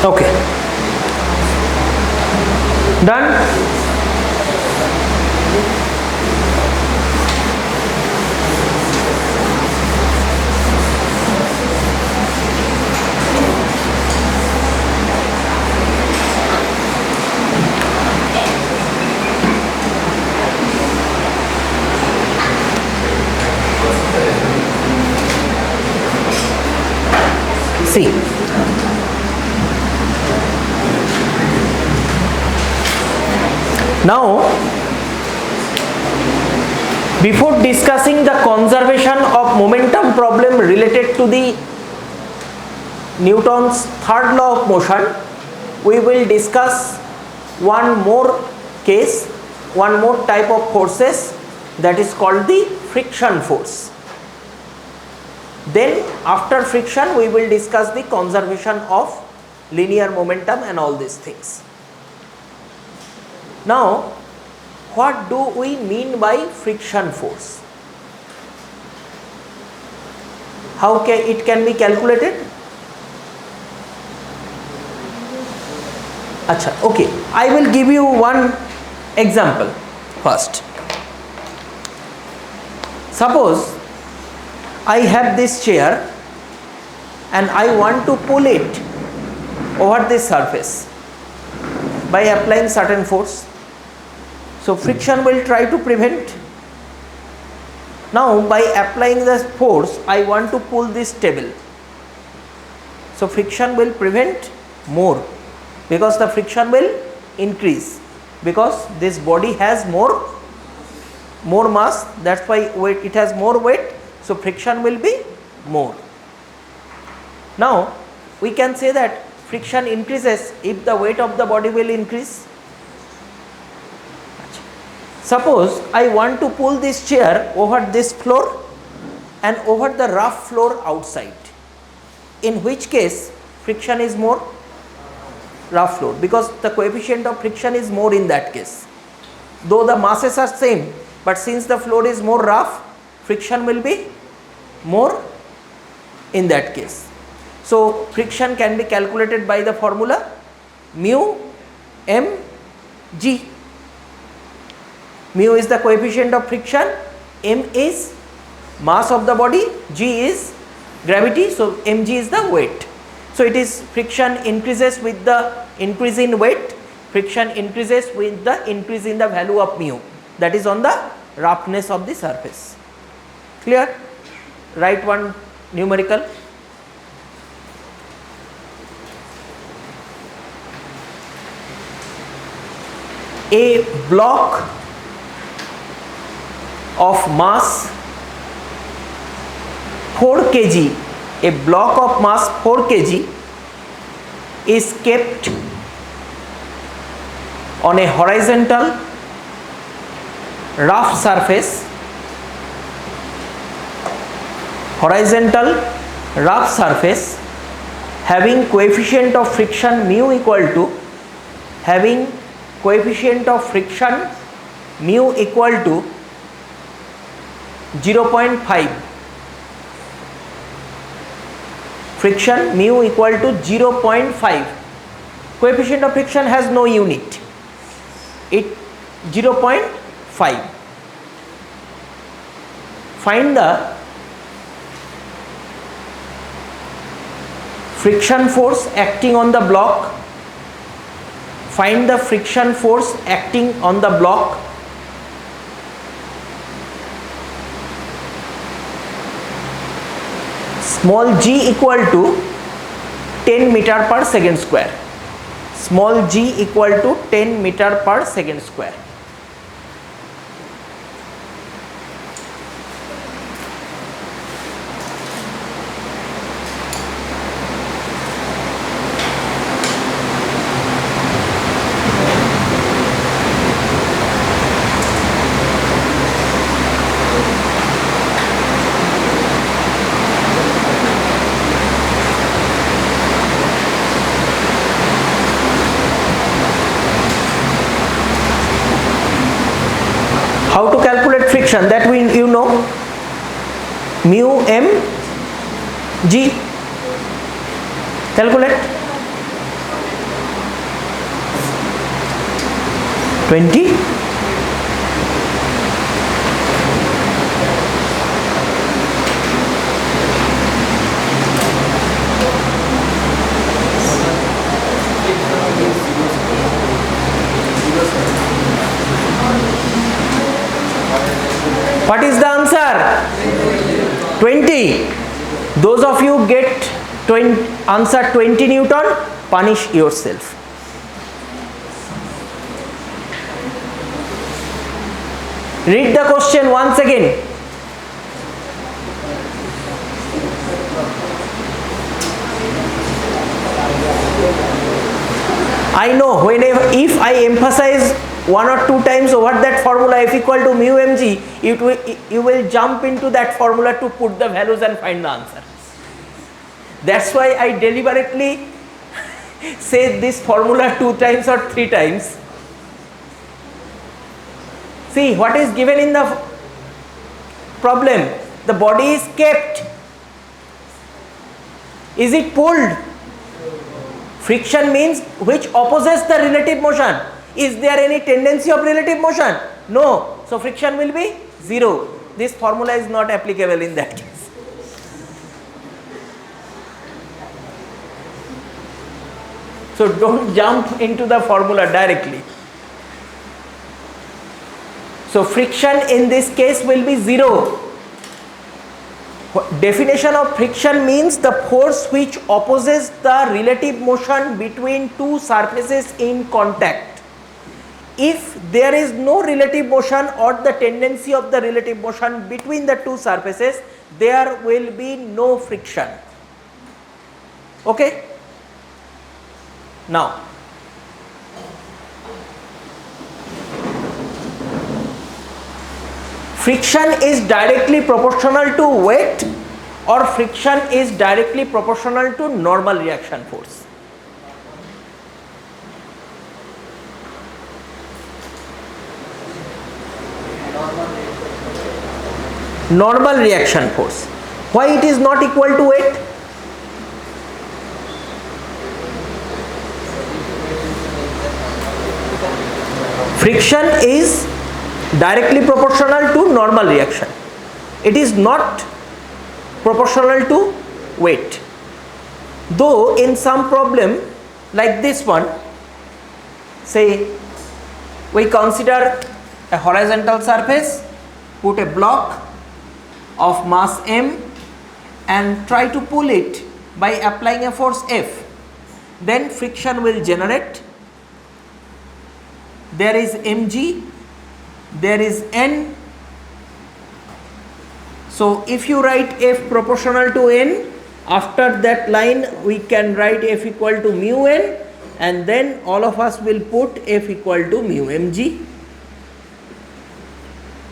Okay, done. See, now before discussing the conservation of momentum problem related to the Newton's third law of motion, we will discuss one more case, one more type of forces, that is called the friction force. Then after friction we will discuss the conservation of linear momentum and all these things. Now what do we mean by friction force? How it can be calculated? Acha, okay, I will give you one example first. Suppose I have this chair and I want to pull it over this surface by applying certain force. So friction will try to prevent. Now by applying the force, I want to pull this table. So friction will prevent more, because the friction will increase, because this body has more mass, that's why weight, it has more weight, so friction will be more. Now we can say that friction increases if the weight of the body will increase. Suppose I want to pull this chair over this floor and over the rough floor outside, in which case friction is more? Rough floor, because the coefficient of friction is more in that case. Though the masses are same, but since the floor is more rough, friction will be more in that case. So friction can be calculated by the formula mu m g. Mu is the coefficient of friction, m is mass of the body, g is gravity, so mg is the weight. So it is friction increases with the increase in weight, friction increases with the increase in the value of mu, that is on the roughness of the surface. Clear? Write one numerical. A block of mass 4 kg, a block of mass 4 kg is kept on a horizontal rough surface, having coefficient of friction mu equal to, 0.5. Friction mu equal to 0.5. Coefficient of friction has no unit. It 0.5. Find the friction force acting on the block. Find the friction force acting on the block. Small g equal to 10 meter per second square. Small g equal to 10 meter per second square. How to calculate friction? That you know, mu m g. Calculate. 20. What is the answer? 20. Those of you get answer 20 Newton, punish yourself. Read the question once again. I know if I emphasize 1 or 2 times over that formula F equal to mu mg, you will jump into that formula to put the values and find the answer. That's why I deliberately say this formula 2 times or 3 times. See what is given in the problem. The body is kept. Is it pulled? Friction means which opposes the relative motion. Is there any tendency of relative motion? No. So friction will be 0. This formula is not applicable in that case. So don't jump into the formula directly. So friction in this case will be 0. Definition of friction means the force which opposes the relative motion between two surfaces in contact. If there is no relative motion or the tendency of the relative motion between the two surfaces, there will be no friction. Okay? Now, friction is directly proportional to weight or friction is directly proportional to normal reaction force? Normal reaction force. Why it is not equal to weight? Friction is directly proportional to normal reaction. It is not proportional to weight. Though in some problem like this one, say we consider a horizontal surface, put a block of mass m and try to pull it by applying a force F, then friction will generate. There is mg, there is n. So if you write F proportional to n, after that line we can write F equal to mu n, and then all of us will put F equal to mu mg.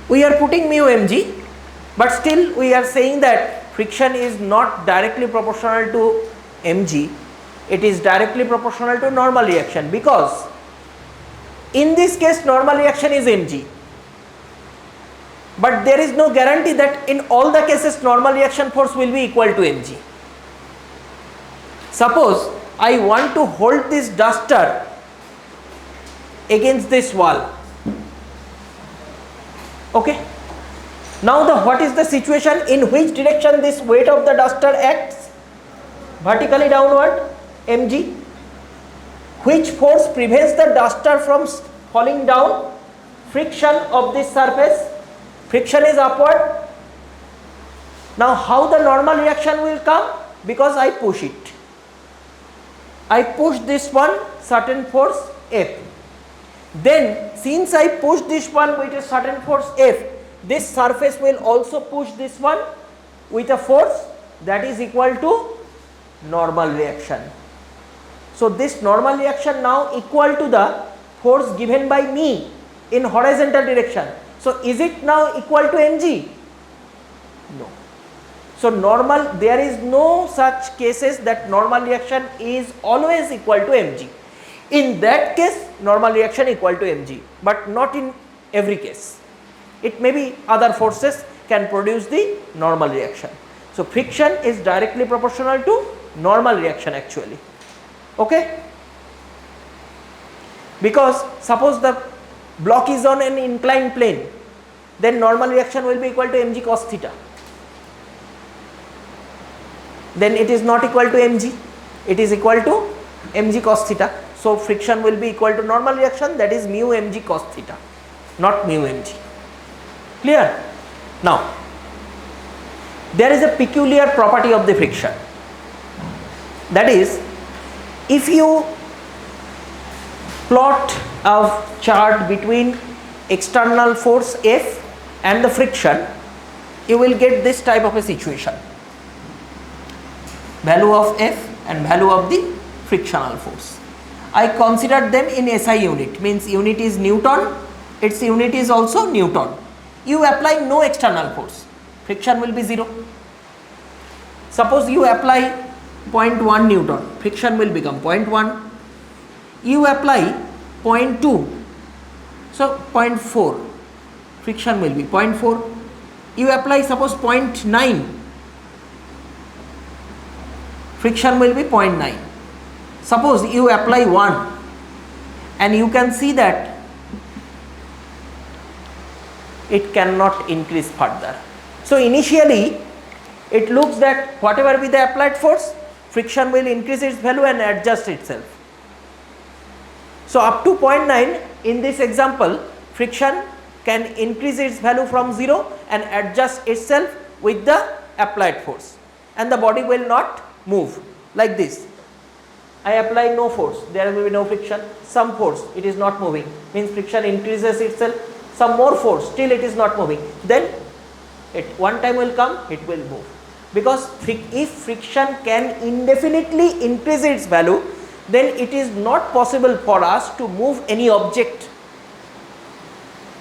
We are putting mu mg, but still we are saying that friction is not directly proportional to mg, it is directly proportional to normal reaction, because in this case normal reaction is mg, but there is no guarantee that in all the cases normal reaction force will be equal to mg. Suppose I want to hold this duster against this wall. Okay. Now what is the situation? In which direction this weight of the duster acts? Vertically downward, mg. Which force prevents the duster from falling down? Friction of this surface. Friction is upward. Now how the normal reaction will come? Because I push it. I push this one, certain force F. Then since I push this one with a certain force F, this surface will also push this one with a force that is equal to normal reaction. So this normal reaction now equal to the force given by me in horizontal direction. So is it now equal to mg? No. So normal, there is no such cases that normal reaction is always equal to mg. In that case normal reaction equal to mg, but not in every case. It may be other forces can produce the normal reaction. So friction is directly proportional to normal reaction actually. Okay? Because suppose the block is on an inclined plane, then normal reaction will be equal to mg cos theta. Then it is not equal to mg, it is equal to mg cos theta. So friction will be equal to normal reaction, that is mu mg cos theta, not mu mg. Clear? Now, there is a peculiar property of the friction. That is, if you plot a chart between external force F and the friction, you will get this type of a situation. Value of F and value of the frictional force. I consider them in SI unit, means unit is Newton, its unit is also Newton. You apply no external force, friction will be 0. Suppose you apply 0.1 Newton, friction will become 0.1. You apply 0.2, so 0.4, friction will be 0.4. You apply suppose 0.9, friction will be 0.9. Suppose you apply 1, and you can see that it cannot increase further. So initially it looks that whatever be the applied force, friction will increase its value and adjust itself. So up to 0.9 in this example, friction can increase its value from 0 and adjust itself with the applied force and the body will not move like this. I apply no force, there will be no friction, some force, it is not moving, means friction increases itself, some more force, still it is not moving, then it one time will come, it will move. Because if friction can indefinitely increase its value, then it is not possible for us to move any object.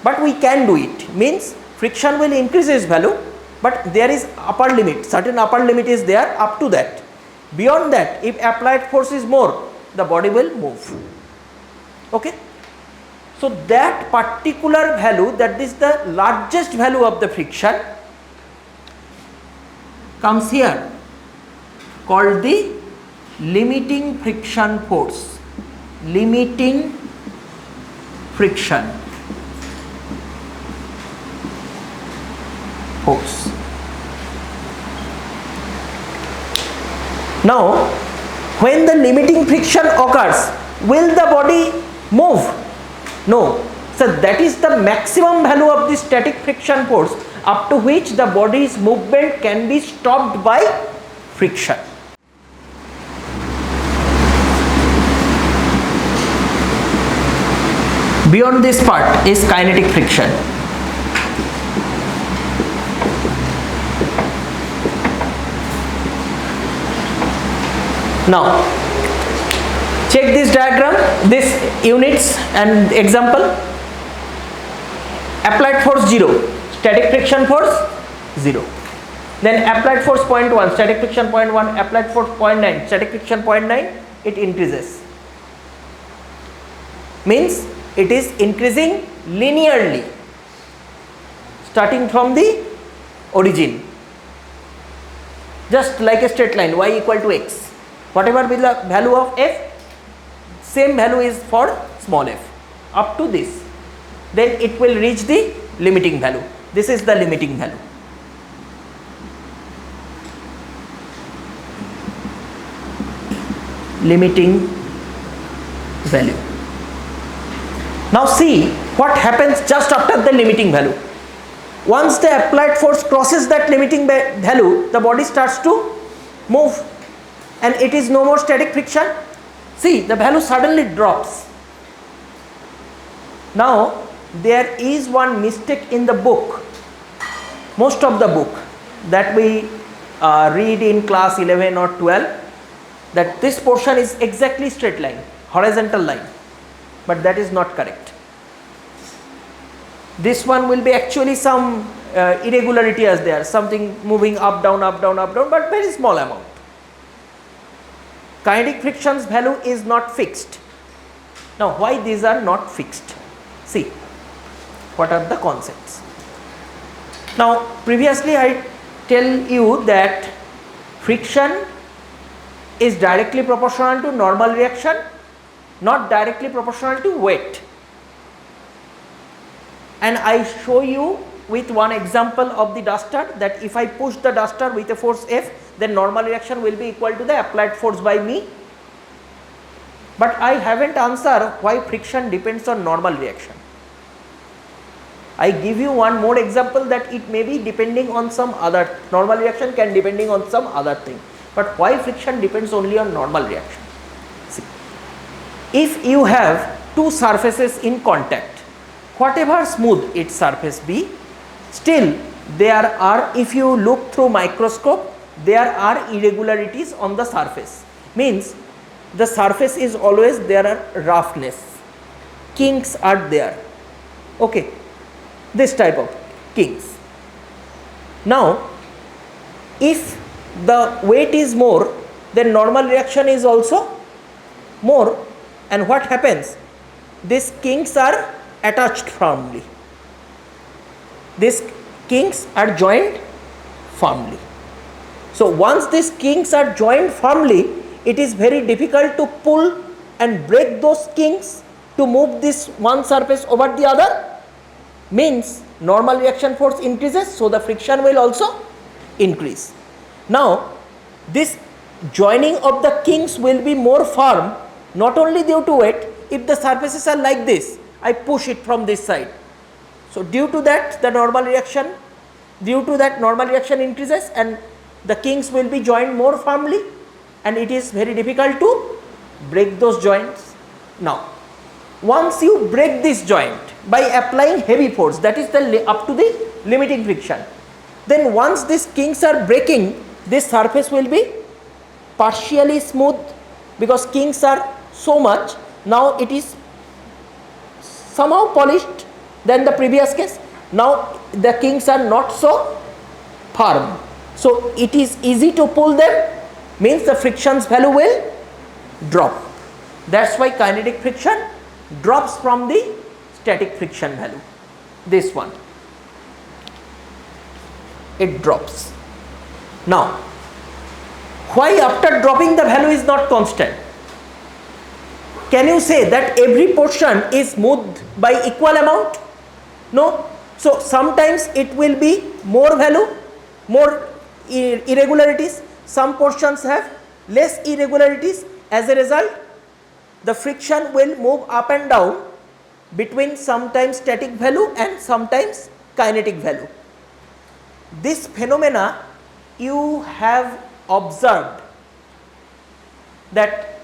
But we can do it, means friction will increase its value, but there is upper limit, certain upper limit is there up to that. Beyond that, if applied force is more, the body will move. Okay. So that particular value, that is the largest value of the friction, comes here, called the limiting friction force. Limiting friction force. Now, when the limiting friction occurs, will the body move? No. So that is the maximum value of the static friction force up to which the body's movement can be stopped by friction. Beyond this part is kinetic friction. Now, check this diagram, this units and example. Applied force 0, static friction force 0. Then applied force 0.1, static friction 0.1, applied force 0.9, static friction 0.9, it increases. Means it is increasing linearly starting from the origin. Just like a straight line, y equal to x. Whatever be the value of f, same value is for small f up to this. Then it will reach the limiting value. This is the limiting value. Limiting value. Now see what happens just after the limiting value. Once the applied force crosses that limiting value, the body starts to move and it is no more static friction. See, the value suddenly drops. Now there is one mistake in the book, most of the book that we read in class 11 or 12, that this portion is exactly straight line, horizontal line, but that is not correct. This one will be actually some irregularity as there, something moving up, down, but very small amount. Kinetic friction's value is not fixed. Now why these are not fixed? See, what are the concepts? Now previously I tell you that friction is directly proportional to normal reaction, not directly proportional to weight. And I show you with one example of the duster that if I push the duster with a force F, then normal reaction will be equal to the applied force by me. But I haven't answered why friction depends on normal reaction. I give you one more example that it may be depending on some other, normal reaction can depending on some other thing. But why friction depends only on normal reaction? See, if you have two surfaces in contact, whatever smooth its surface be, still there are, if you look through microscope, there are irregularities on the surface. Means the surface is always, there are roughness, kinks are there. Okay, this type of kinks. Now if the weight is more, then normal reaction is also more, and what happens? These kinks are attached firmly. These kinks are joined firmly. So once these kinks are joined firmly, it is very difficult to pull and break those kinks to move this one surface over the other. Means normal reaction force increases, so the friction will also increase. Now this joining of the kinks will be more firm, not only due to weight. If the surfaces are like this, I push it from this side, so due to that the normal reaction Due to that, normal reaction increases and the kings will be joined more firmly, and it is very difficult to break those joints. Now, once you break this joint by applying heavy force, that is the up to the limiting friction, then once these kings are breaking, this surface will be partially smooth, because kings are so much, now it is somehow polished than the previous case. Now the kings are not so firm, so it is easy to pull them, means the friction's value will drop. That's why kinetic friction drops from the static friction value. This one, it drops. Now, why after dropping the value is not constant? Can you say that every portion is smoothed by equal amount? No. So sometimes it will be more value, more irregularities. Some portions have less irregularities. As a result, the friction will move up and down between sometimes static value and sometimes kinetic value. This phenomena you have observed, that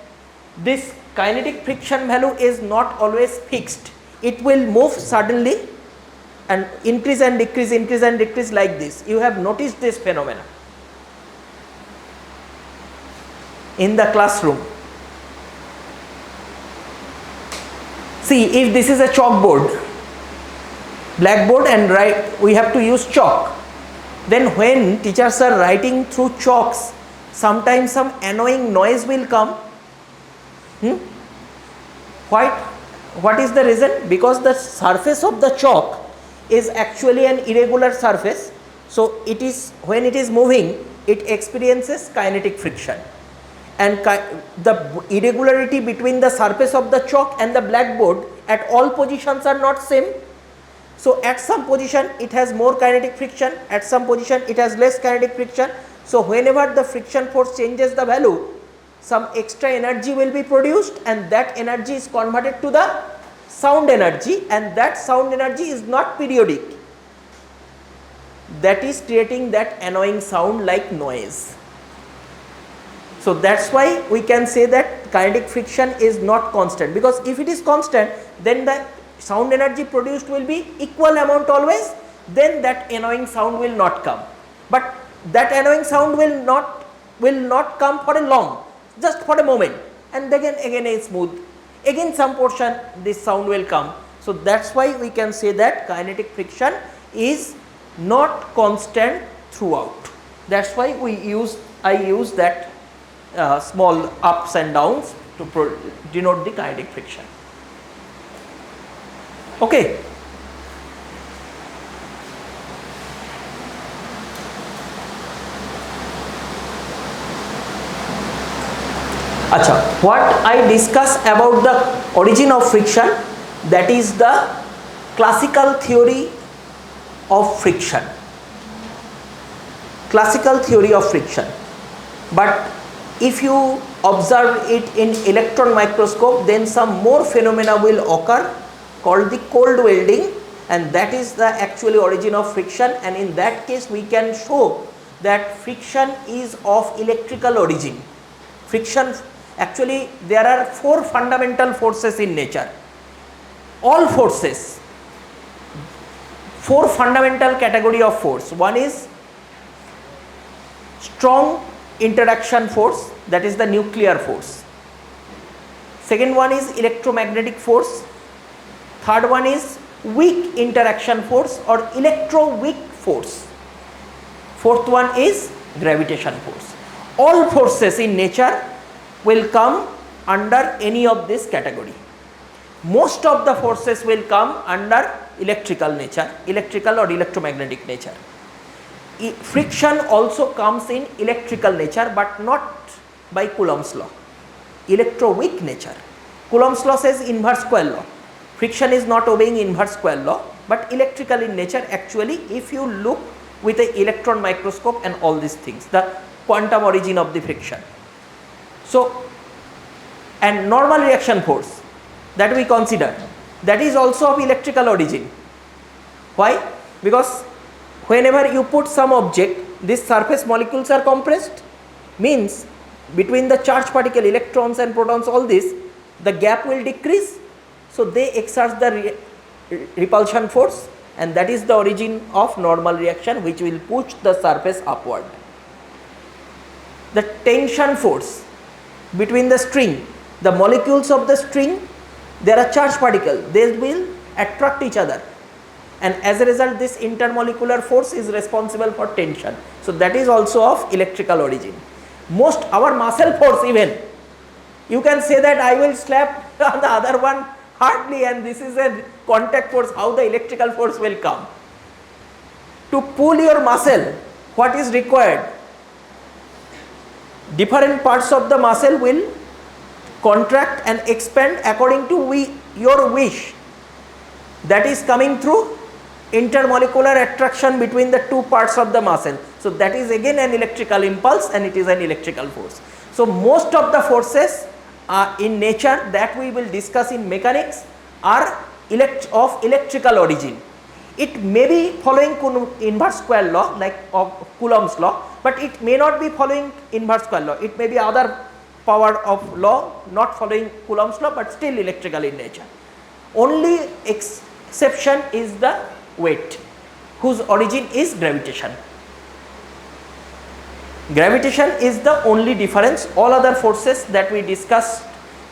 this kinetic friction value is not always fixed. It will move suddenly and increase and decrease like this. You have noticed this phenomena in the classroom. See, if this is a chalkboard, blackboard, and we have to use chalk, then when teachers are writing through chalks, sometimes some annoying noise will come. What is the reason? Because the surface of the chalk is actually an irregular surface, so it is, when it is moving, it experiences kinetic friction, and the irregularity between the surface of the chalk and the blackboard at all positions are not same. So at some position it has more kinetic friction, at some position it has less kinetic friction. So whenever the friction force changes the value, some extra energy will be produced, and that energy is converted to the sound energy, and that sound energy is not periodic. That is creating that annoying sound like noise. So that's why we can say that kinetic friction is not constant, because if it is constant, then the sound energy produced will be equal amount always, then that annoying sound will not come. But that annoying sound will not come for a long, just for a moment, and then again is smooth, again some portion this sound will come. So that's why we can say that kinetic friction is not constant throughout. That's why I use that small ups and downs to denote the kinetic friction. Okay. Acha, what I discuss about the origin of friction, that is the classical theory of friction. Classical theory of friction. But if you observe it in electron microscope, then some more phenomena will occur called the cold welding, and that is the actually origin of friction. And in that case we can show that friction is of electrical origin. Friction, actually there are 4 fundamental forces in nature. All forces, 4 fundamental category of force. One is strong interaction force, that is the nuclear force. Second one is electromagnetic force. Third one is weak interaction force or electroweak force. Fourth one is gravitation force. All forces in nature will come under any of this category. Most of the forces will come under electrical nature, electrical or electromagnetic nature. Friction also comes in electrical nature, but not by Coulomb's law. Electroweak nature. Coulomb's law says inverse square law. Friction is not obeying inverse square law, but electrical in nature actually, if you look with an electron microscope and all these things, the quantum origin of the friction. So, and normal reaction force that we consider, that is also of electrical origin. Why? Because whenever you put some object, these surface molecules are compressed, means between the charged particle, electrons and protons, all this, the gap will decrease, so they exert the repulsion force, and that is the origin of normal reaction which will push the surface upward. The tension force between the string, the molecules of the string, there are charged particles, they will attract each other, and as a result this intermolecular force is responsible for tension. So that is also of electrical origin. Most our muscle force, even you can say that I will slap on the other one hardly, and this is a contact force, how the electrical force will come. To pull your muscle, what is required? Different parts of the muscle will contract and expand according to your wish. That is coming through intermolecular attraction between the two parts of the muscle. So that is again an electrical impulse, and it is an electrical force. So most of the forces in nature that we will discuss in mechanics are of electrical origin. It may be following inverse square law like of Coulomb's law, but it may not be following inverse square law. It may be other power of law not following Coulomb's law, but still electrical in nature. Only exception is the weight, whose origin is gravitation. Gravitation is the only difference. All other forces that we discussed,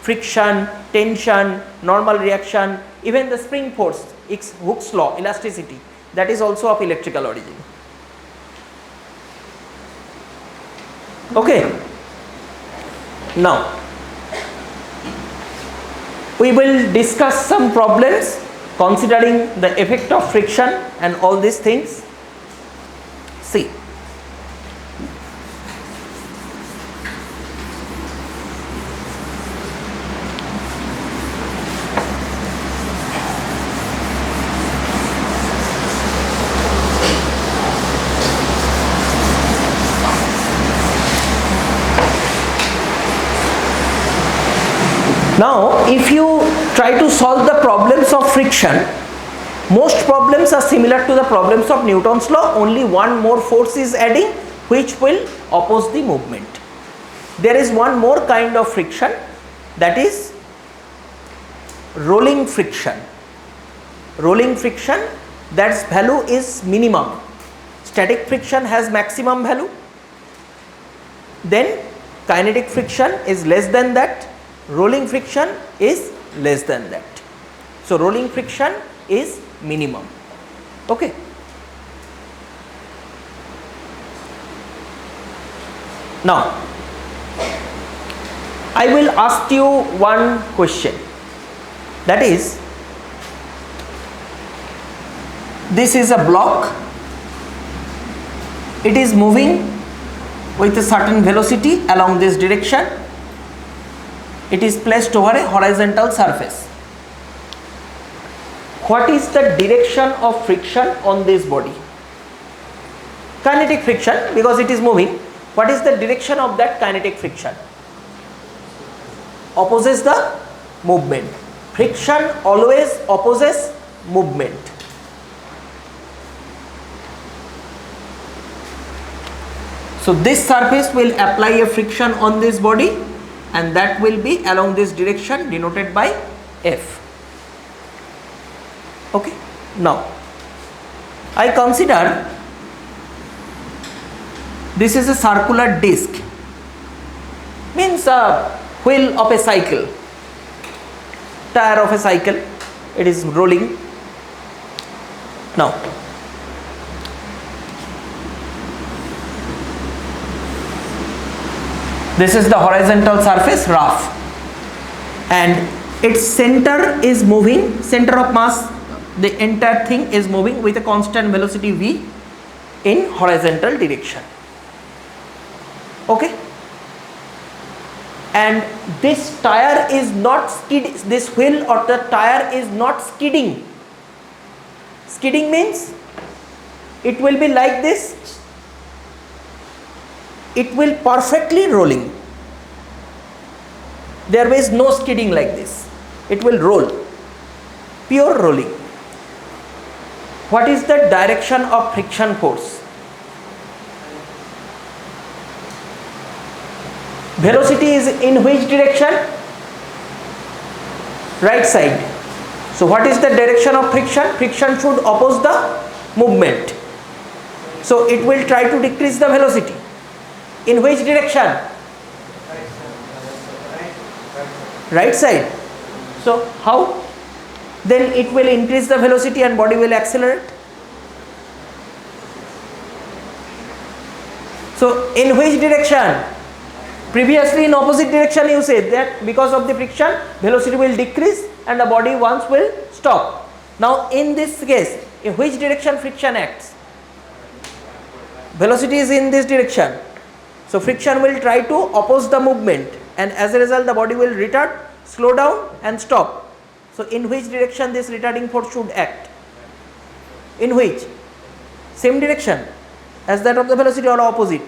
friction, tension, normal reaction, even the spring force, Hooke's law, elasticity, that is also of electrical origin. Okay. Now we will discuss some problems considering the effect of friction and all these things. See, now if you try to solve the problems of friction, most problems are similar to the problems of Newton's law, only one more force is adding which will oppose the movement. There is one more kind of friction, that is rolling friction. Rolling friction, that's value is minimum. Static friction has maximum value, then kinetic friction is less than that, rolling friction is less than that. So rolling friction is minimum. Okay. Now I will ask you one question, that is, this is a block, it is moving with a certain velocity along this direction, it is placed over a horizontal surface. What is the direction of friction on this body? Kinetic friction, because it is moving. What is the direction of that kinetic friction? Opposes the movement. Friction always opposes movement. So this surface will apply a friction on this body, and that will be along this direction denoted by F. Okay. Now I consider this is a circular disc, means a wheel of a cycle, tire of a cycle, it is rolling. Now this is the horizontal surface, rough, and its center is moving, center of mass, the entire thing is moving with a constant velocity v in horizontal direction. Okay. And this tire is not skidding, this wheel or the tire is not skidding. Skidding means it will be like this, it will perfectly rolling. There is no skidding like this, it will roll, pure rolling. what is the direction of friction force? Velocity is in which direction? Right side. So what is the direction of friction? Friction should oppose the movement. So it will try to decrease the velocity. In which direction? Right side. So how? Then it will increase the velocity and body will accelerate. So in which direction? Previously in opposite direction you said that because of the friction velocity will decrease and the body once will stop. Now in this case, in which direction friction acts? Velocity is in this direction. So friction will try to oppose the movement and as a result the body will retard, slow down and stop. So in which direction this retarding force should act? In which? Same direction as that of the velocity or opposite?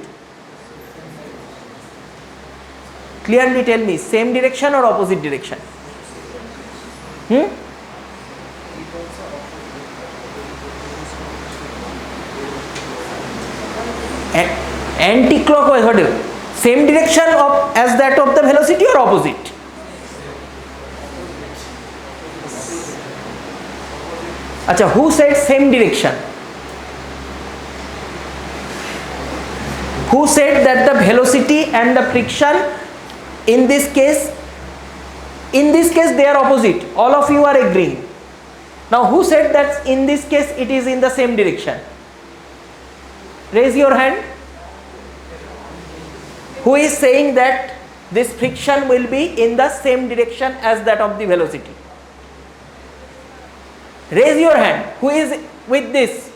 Clearly tell me, same direction or opposite direction? Anti-clockwise, what is it? Same direction of as that of the velocity or opposite? Acha, who said same direction? Who said that the velocity and the friction in this case they are opposite? All of you are agreeing. Now who said that in this case it is in the same direction? Raise your hand. Who is saying that this friction will be in the same direction as that of the velocity? Raise your hand. Who is with this?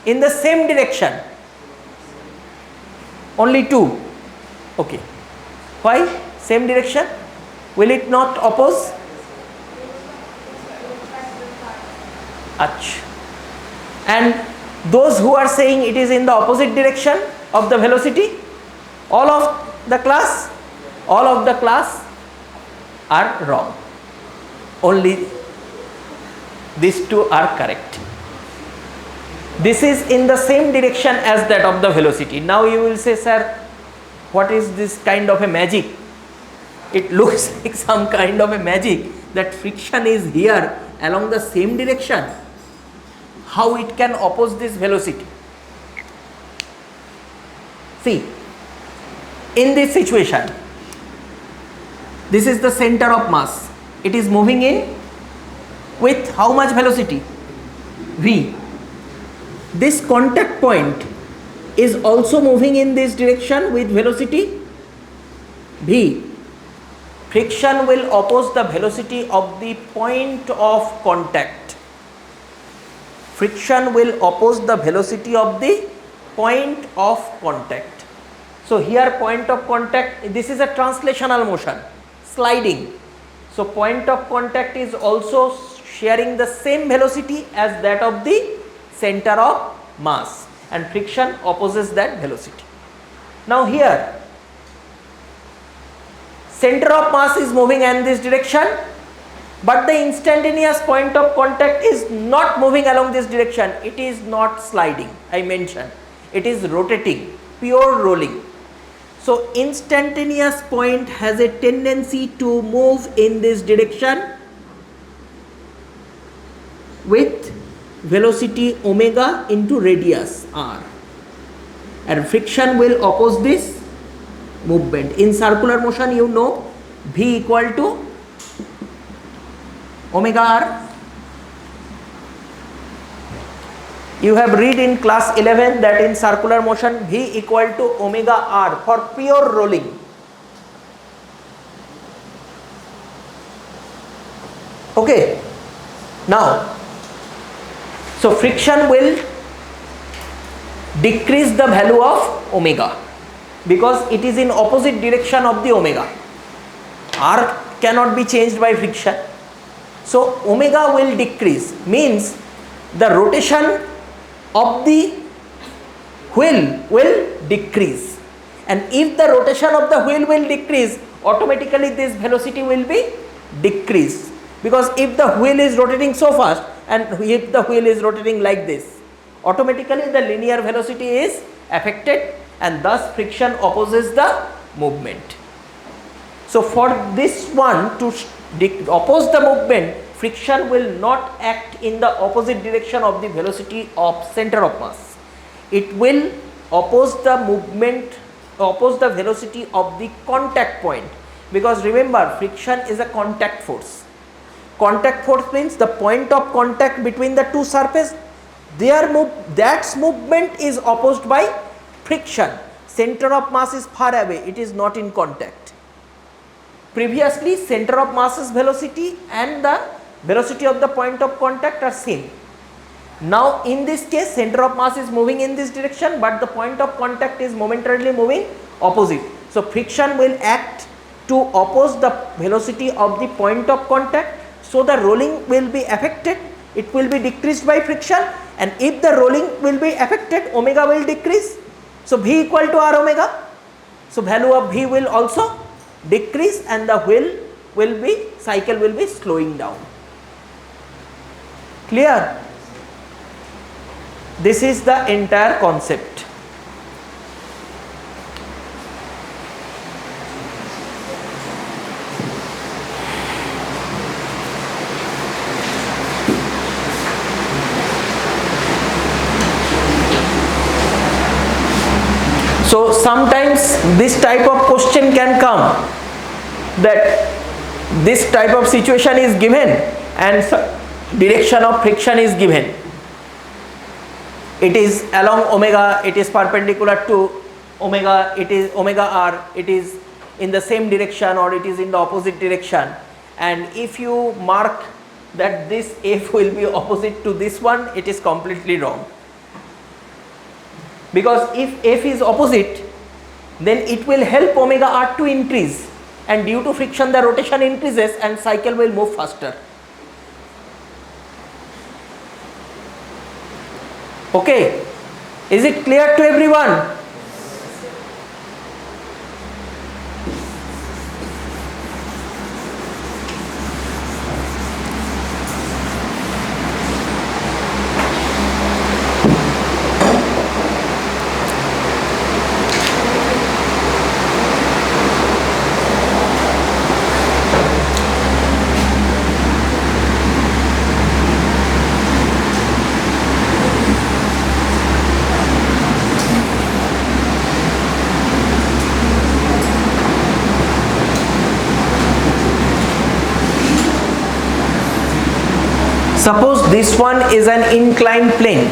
In the same direction? Only two. Okay. Why? Same direction? Will it not oppose? Ach. And those who are saying it is in the opposite direction of the velocity, all of the class are wrong. Only these two are correct. This is in the same direction as that of the velocity. Now you will say, sir, what is this kind of a magic? It looks like some kind of a magic that friction is here along the same direction. How it can oppose this velocity? See, in this situation, this is the center of mass. It is moving in with how much velocity? V. This contact point is also moving in this direction with velocity V. Friction will oppose the velocity of the point of contact. Friction will oppose the velocity of the point of contact. So here point of contact, this is a translational motion, sliding. So point of contact is also sharing the same velocity as that of the center of mass, and friction opposes that velocity. Now here center of mass is moving in this direction, but the instantaneous point of contact is not moving along this direction. It is not sliding, I mentioned. It is rotating, pure rolling. So instantaneous point has a tendency to move in this direction with velocity omega into radius r, and friction will oppose this movement. In circular motion, you know V equal to omega r. You have read in class 11 that in circular motion V equal to omega r for pure rolling. Okay. Now, so friction will decrease the value of omega because it is in opposite direction of the omega. R cannot be changed by friction. So omega will decrease, means the rotation of the wheel will decrease, and if the rotation of the wheel will decrease, automatically this velocity will be decreased, because if the wheel is rotating so fast, and if the wheel is rotating like this, automatically the linear velocity is affected and thus friction opposes the movement. So for this one to oppose the movement, friction will not act in the opposite direction of the velocity of center of mass. It will oppose the movement, oppose the velocity of the contact point, because remember friction is a contact force. Contact force means the point of contact between the two surfaces, that movement is opposed by friction. Center of mass is far away, it is not in contact. Previously center of mass's velocity and the velocity of the point of contact are same. Now in this case center of mass is moving in this direction, but the point of contact is momentarily moving opposite. So friction will act to oppose the velocity of the point of contact. So the rolling will be affected, it will be decreased by friction, and if the rolling will be affected, omega will decrease. So V equal to R omega. So value of V will also decrease and the wheel will be, cycle will be slowing down. Clear? This is the entire concept. So sometimes this type of question can come, that this type of situation is given and direction of friction is given. It is along omega, it is perpendicular to omega, it is omega r, it is in the same direction or it is in the opposite direction, and if you mark that this F will be opposite to this one, it is completely wrong. Because if F is opposite, then it will help omega r to increase, and due to friction the rotation increases and cycle will move faster. Okay, is it clear to everyone? Suppose this one is an inclined plane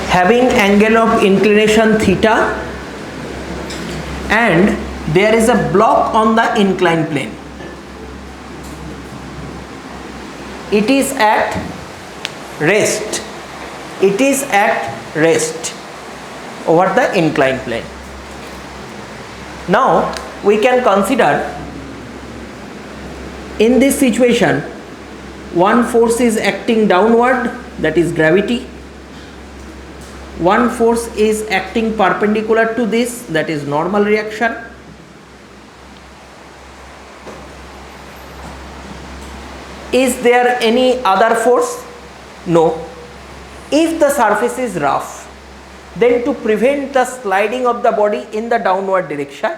having angle of inclination theta, and there is a block on the inclined plane. It is at rest. It is at rest over the inclined plane. Now we can consider in this situation one force is acting downward, that is gravity. One force is acting perpendicular to this, that is normal reaction. Is there any other force? No. If the surface is rough, then to prevent the sliding of the body in the downward direction,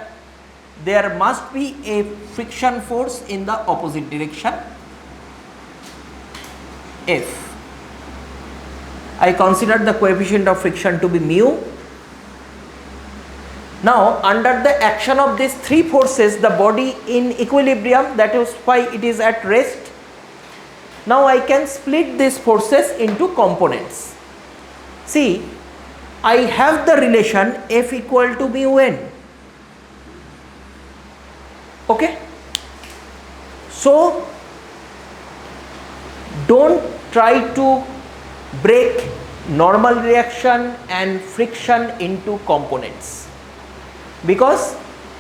there must be a friction force in the opposite direction, F. I consider the coefficient of friction to be mu. Now under the action of these three forces, the body in equilibrium, that is why it is at rest. Now I can split these forces into components. See, I have the relation F equal to mu n. Okay? So don't try to break normal reaction and friction into components, because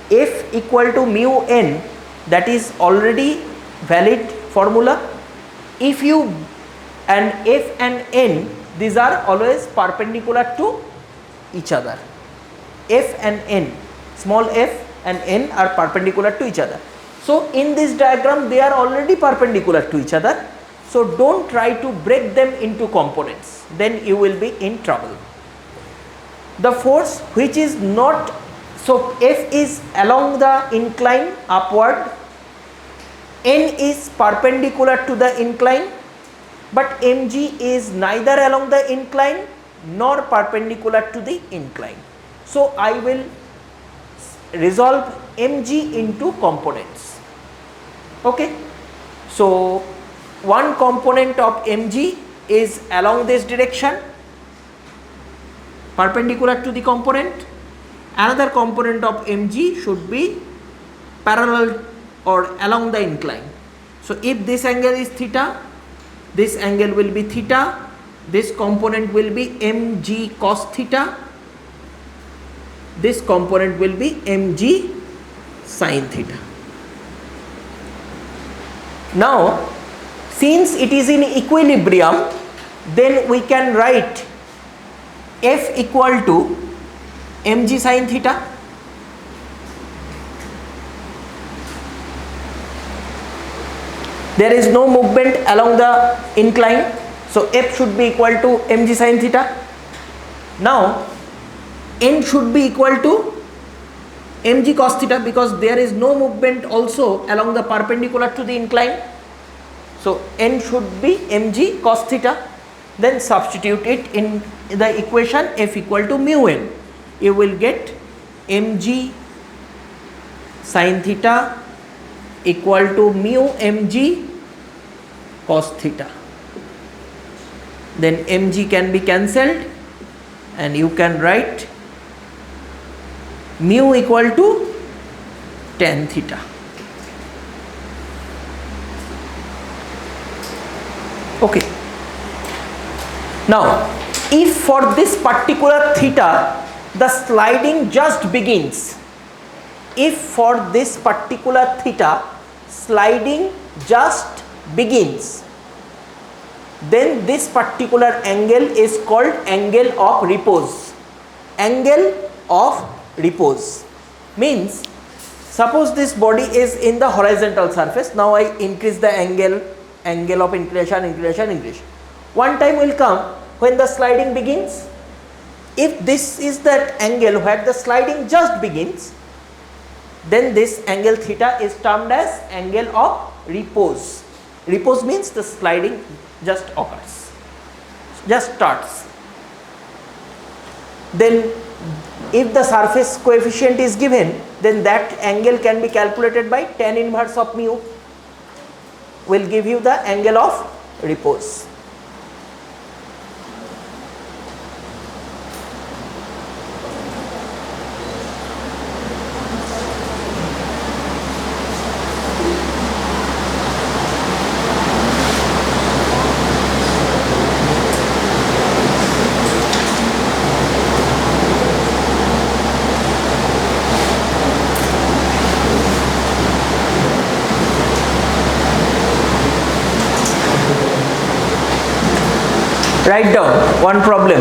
F equal to mu n, that is already valid formula. If you, and F and n, these are always perpendicular to each other. F and n, small f and n are perpendicular to each other. So in this diagram they are already perpendicular to each other. So don't try to break them into components, then you will be in trouble. The force which is not, so F is along the incline upward, N is perpendicular to the incline, but mg is neither along the incline nor perpendicular to the incline. So I will resolve mg into components. Okay. So one component of mg is along this direction, perpendicular to the component. Another component of mg should be parallel or along the incline. So if this angle is theta, this angle will be theta, this component will be mg cos theta, this component will be mg sin theta. Now since it is in equilibrium, then we can write F equal to mg sin theta. There is no movement along the incline, so F should be equal to mg sin theta. Now N should be equal to mg cos theta, because there is no movement also along the perpendicular to the incline. So N should be mg cos theta. Then substitute it in the equation F equal to mu n. You will get mg sin theta equal to mu mg cos theta. Then mg can be cancelled and you can write mu equal to tan theta. Okay. Now if for this particular theta the sliding just begins, if for this particular theta sliding just begins, then this particular angle is called angle of repose. Angle of repose means, suppose this body is in the horizontal surface. Now I increase the angle of inclination. One time will come when the sliding begins. If this is that angle where the sliding just begins, then this angle theta is termed as angle of repose. Repose means the sliding just occurs, just starts. Then if the surface coefficient is given, then that angle can be calculated by tan inverse of mu, will give you the angle of repose. Write down one problem.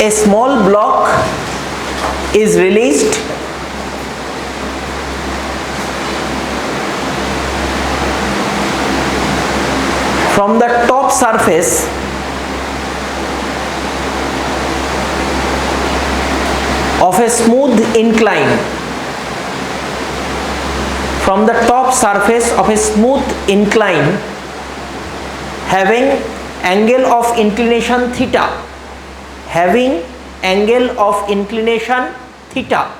A small block is released from the top surface of a smooth incline. From the top surface of a smooth incline having angle of inclination theta, having angle of inclination theta.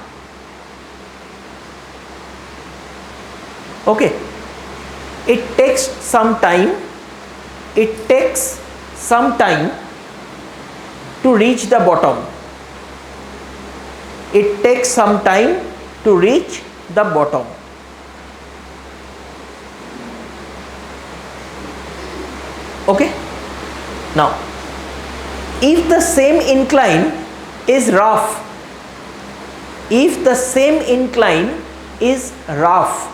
Okay, it takes some time to reach the bottom. It takes some time to reach the bottom. Okay. Now if the same incline is rough, if the same incline is rough,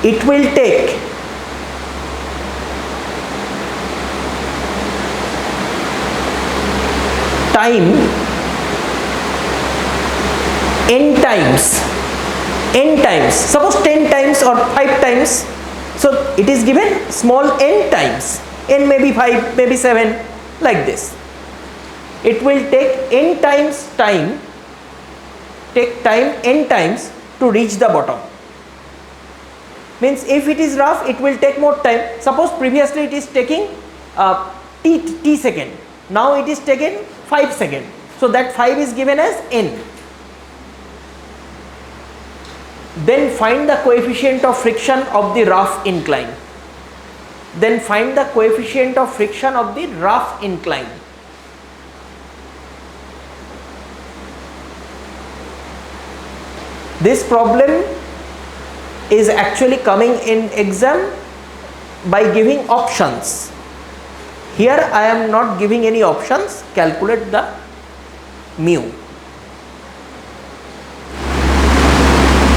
it will take time n times, suppose 10 times or 5 times, so it is given small n times, n may be 5, maybe 7, like this. It will take n times time, n times to reach the bottom. Means if it is rough, it will take more time. Suppose previously it is taking t second, now it is taken 5 second, so that 5 is given as n. Then find the coefficient of friction of the rough incline. Then find the coefficient of friction of the rough incline. This problem is actually coming in exam by giving options. Here I am not giving any options. Calculate the mu.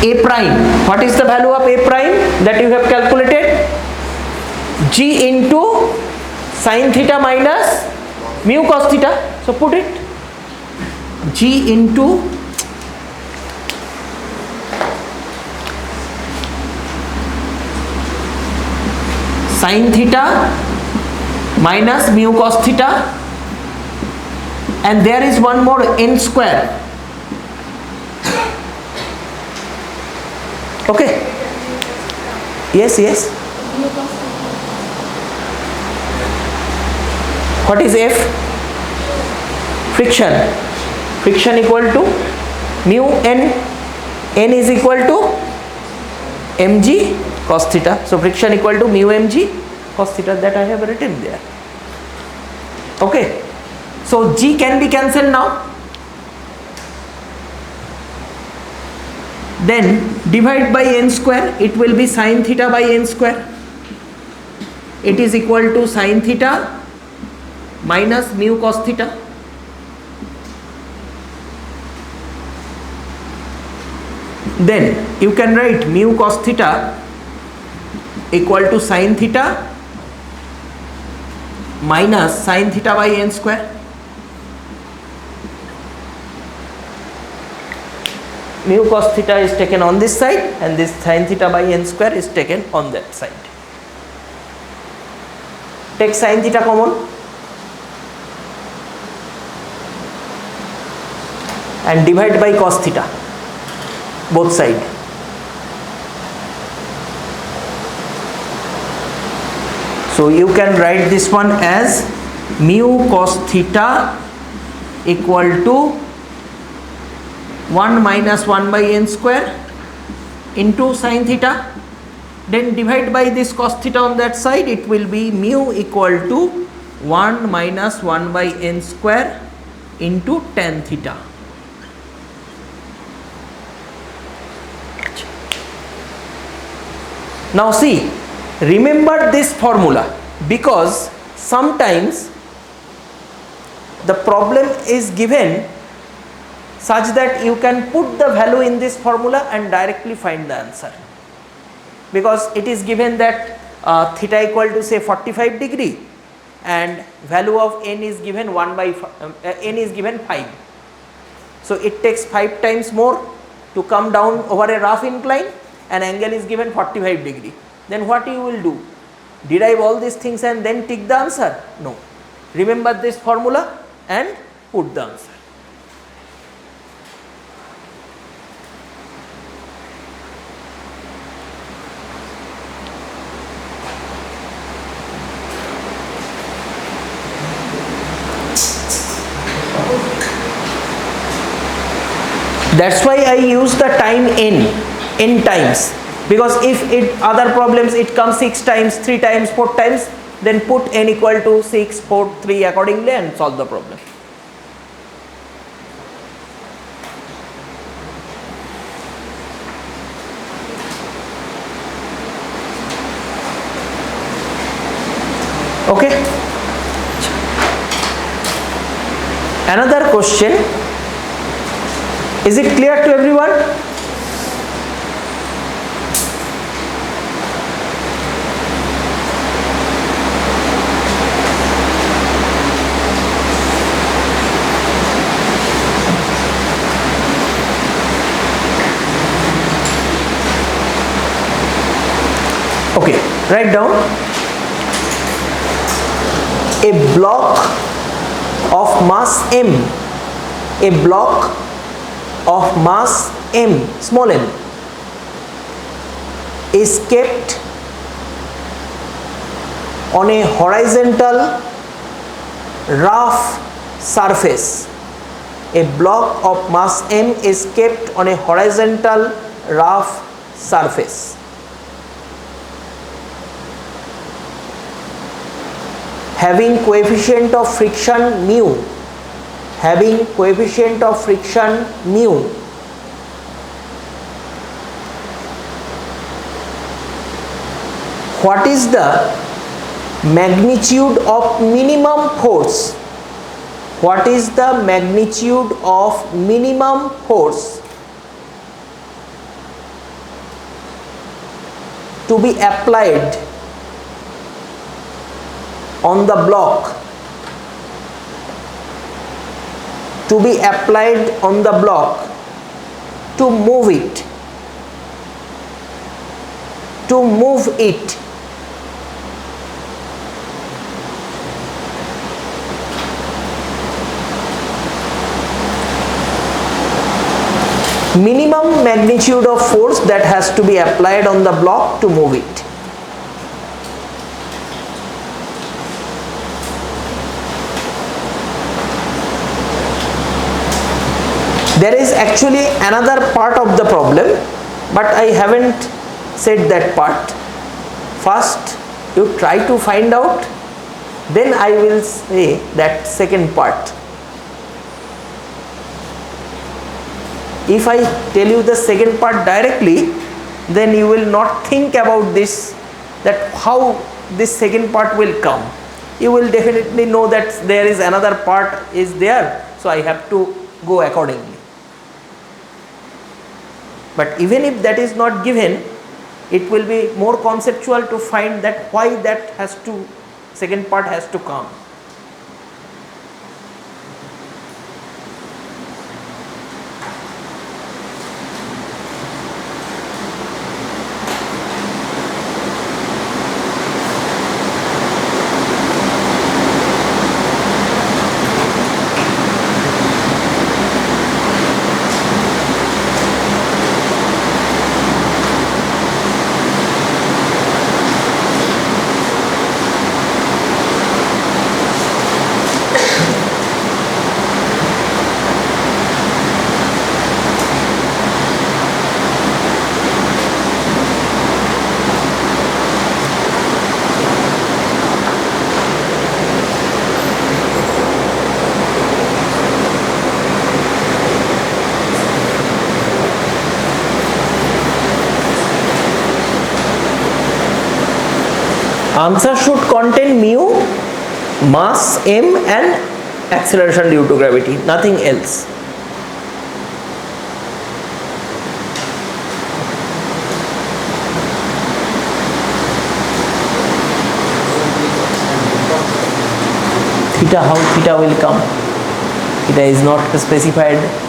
A prime, what is the value of A prime that you have calculated? G into sin theta minus mu cos theta. So put it, G into sin theta minus mu cos theta, and there is one more n square. Okay. Yes. What is F? Friction. Friction equal to mu n. N is equal to mg cos theta. So friction equal to mu mg cos theta, that I have written there. Okay. So G can be cancelled now. Then divide by n square, it will be sin theta by n square. It is equal to sin theta minus mu cos theta. Then you can write mu cos theta equal to sin theta minus sin theta by n square. Mu cos theta is taken on this side and this sin theta by n square is taken on that side. Take sin theta common and divide by cos theta, both sides. So you can write this one as mu cos theta equal to 1 minus 1 by n square into sin theta. Then divide by this cos theta on that side, it will be mu equal to 1 minus 1 by n square into tan theta. Now see, remember this formula, because sometimes the problem is given such that you can put the value in this formula and directly find the answer, because it is given that theta equal to say 45 degree and value of n is given 1 by n is given 5. So it takes 5 times more to come down over a rough incline, and angle is given 45 degree. Then what you will do? Derive all these things and then take the answer? No. Remember this formula and put the answer. That's why I use the time n times, because if it other problems it comes 6 times, 3 times, 4 times, then put n equal to 6, 4, 3 accordingly and solve the problem. Okay. Another question. Is it clear to everyone? Write down. A block of mass m, a block of mass m, small m, is kept on a horizontal rough surface. A block of mass m is kept on a horizontal rough surface. Having coefficient of friction mu, having coefficient of friction mu, what is the magnitude of minimum force? What is the magnitude of minimum force to be applied on the block, to be applied on the block to move it, to move it? Minimum magnitude of force that has to be applied on the block to move it. There is actually another part of the problem, but I haven't said that part. First you try to find out, then I will say that second part. If I tell you the second part directly, then you will not think about this, that how this second part will come. You will definitely know that there is another part is there, so I have to go accordingly. But even if that is not given, it will be more conceptual to find that why that has to, second part has to come. Answer should contain mu, mass m and acceleration due to gravity, nothing else. Theta, how theta will come? Theta is not specified.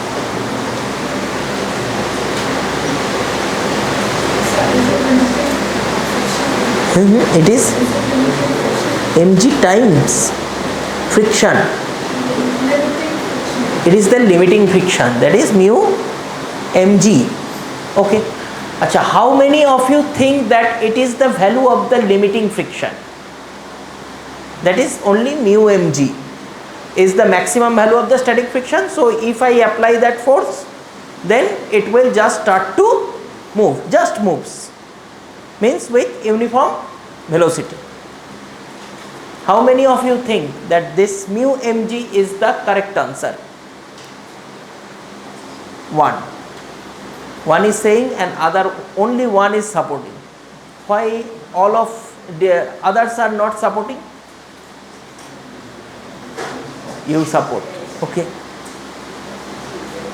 It is mg times friction. It is the limiting friction, that is mu mg. Okay. Acha, how many of you think that it is the value of the limiting friction? That is only mu mg is the maximum value of the static friction. So if I apply that force, then it will just start to move, just moves, means with uniform velocity. How many of you think that this mu mg is the correct answer? One is saying and other only one is supporting. Why all of the others are not supporting? You support. Okay.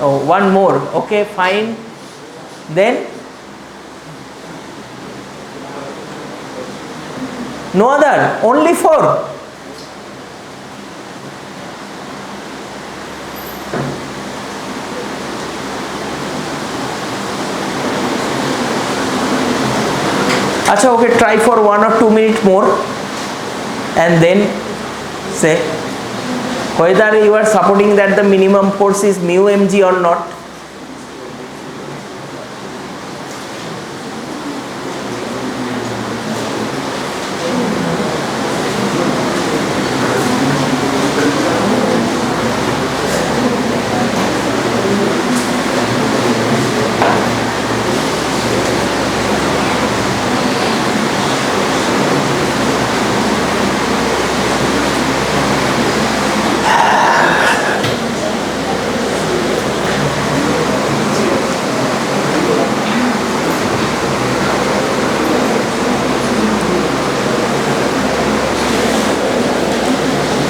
Oh, one more. Okay, fine. Then no other, only 4. Acha, okay, try for 1 or 2 minutes more and then say whether you are supporting that the minimum force is mu mg or not.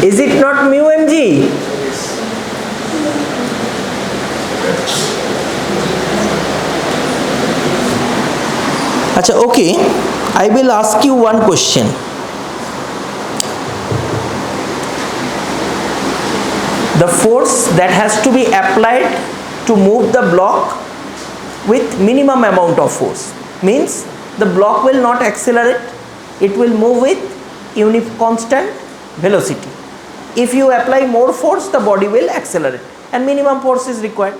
Is it not mu mg? Acha, okay, I will ask you one question. The force that has to be applied to move the block with minimum amount of force means the block will not accelerate, it will move with constant velocity. If you apply more force, the body will accelerate and minimum force is required.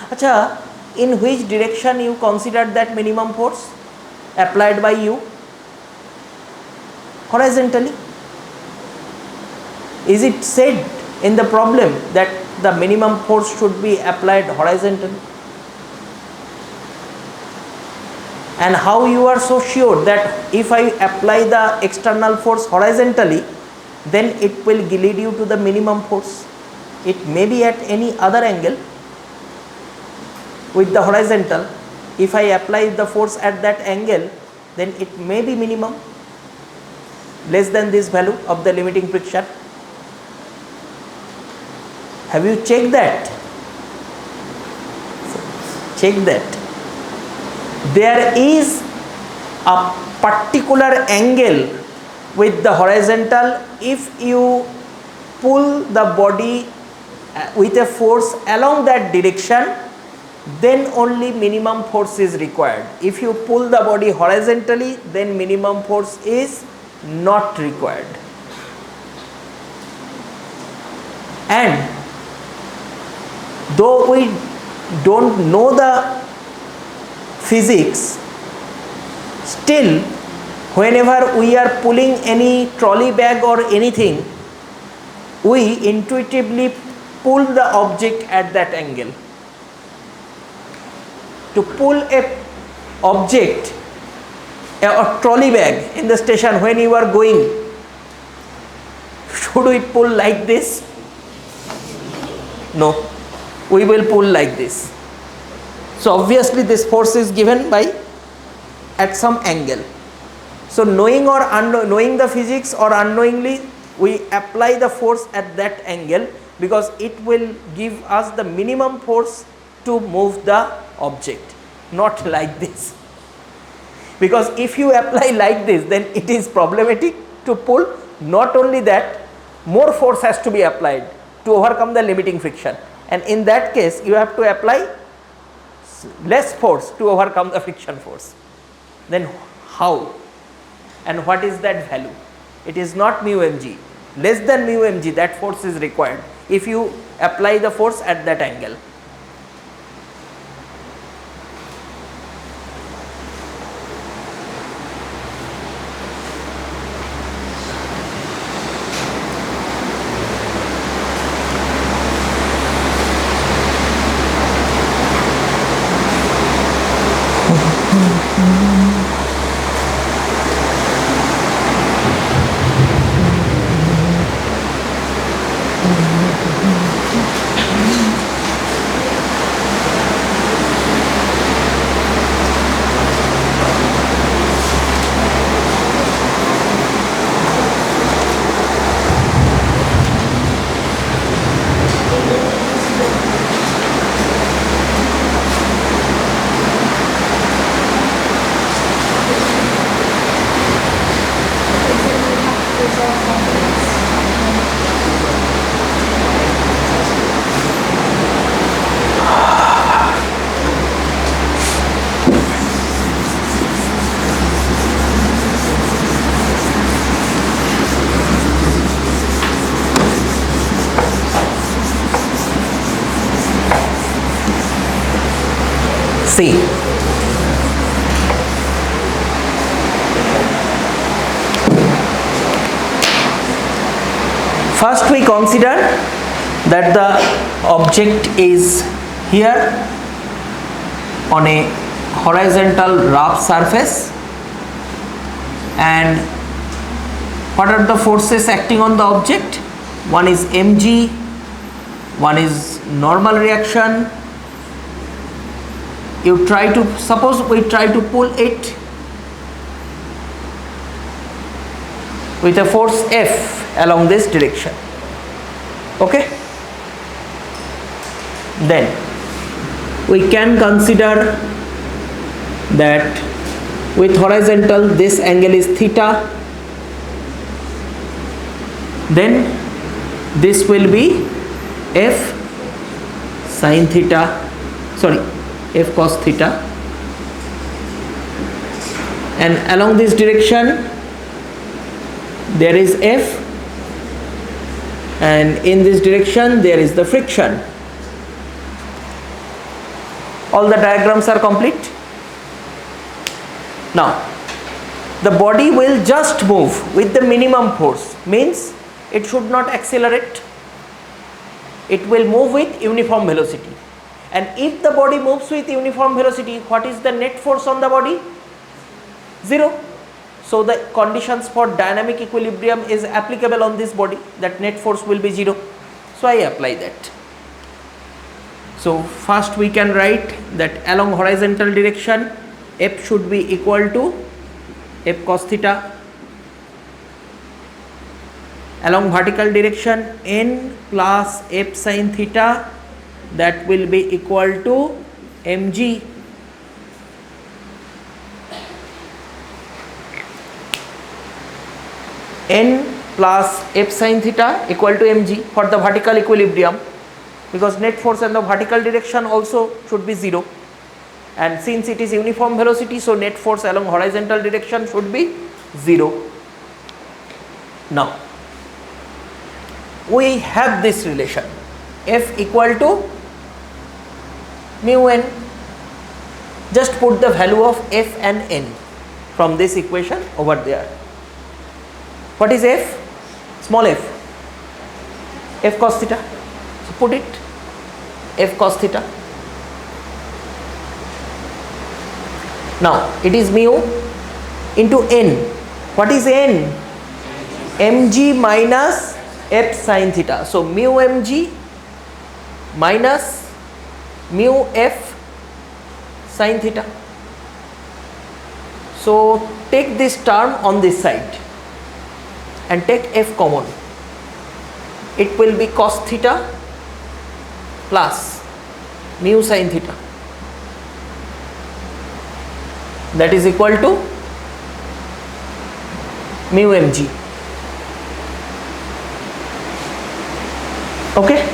Acha, in which direction you considered that minimum force applied by you? Horizontally. Is it said in the problem that the minimum force should be applied horizontally? And how you are so sure that if I apply the external force horizontally, then it will lead you to the minimum force? It may be at any other angle with the horizontal. If I apply the force at that angle, then it may be minimum, less than this value of the limiting friction. Have you checked that? Check that. There is a particular angle with the horizontal. If you pull the body with a force along that direction, then only minimum force is required. If you pull the body horizontally, then minimum force is not required. And though we don't know the physics, still whenever we are pulling any trolley bag or anything, we intuitively pull the object at that angle. To pull a object, a trolley bag in the station when you are going, should we pull like this? No, we will pull like this. So obviously this force is given by at some angle. So knowing or knowing the physics or unknowingly, we apply the force at that angle because it will give us the minimum force to move the object, not like this. Because if you apply like this, then it is problematic to pull. Not only that, more force has to be applied to overcome the limiting friction, and in that case you have to apply less force to overcome the friction force. Then how and what is that value? It is not mu mg. Less than mu mg, that force is required if you apply the force at that angle. See, first we consider that the object is here on a horizontal rough surface, and what are the forces acting on the object? One is mg, one is normal reaction. You try to, suppose we try to pull it with a force F along this direction, okay? Then we can consider that with horizontal this angle is theta, then this will be F sin theta, sorry, F cos theta, and along this direction there is F, and in this direction there is the friction. All the diagrams are complete. Now the body will just move with the minimum force, means it should not accelerate, it will move with uniform velocity. And if the body moves with uniform velocity, what is the net force on the body? 0. So the conditions for dynamic equilibrium is applicable on this body, that net force will be 0. So I apply that. So first we can write that along horizontal direction F should be equal to F cos theta. Along vertical direction n plus F sin theta, that will be equal to mg. N plus F sin theta equal to mg for the vertical equilibrium, because net force in the vertical direction also should be 0, and since it is uniform velocity, so net force along horizontal direction should be 0. Now we have this relation F equal to mu n. Just put the value of F and n from this equation over there. What is F? Small f, F cos theta. So put it, F cos theta. Now it is mu into n. What is n? mg minus F sin theta. So mu mg minus mu F sin theta. So take this term on this side and take F common. It will be cos theta plus mu sin theta, that is equal to mu mg. Okay,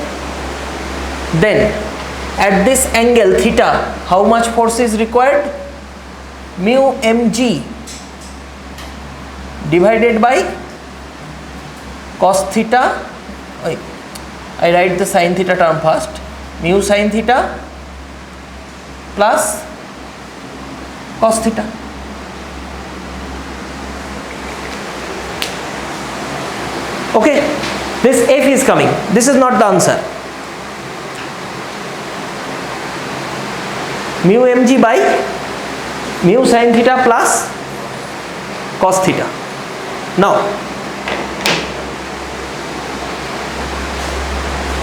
then at this angle theta, how much force is required? Mu mg divided by cos theta. I write the sin theta term first. Mu sin theta plus cos theta. Okay, this F is coming. This is not the answer. Mu mg by mu sin theta plus cos theta. Now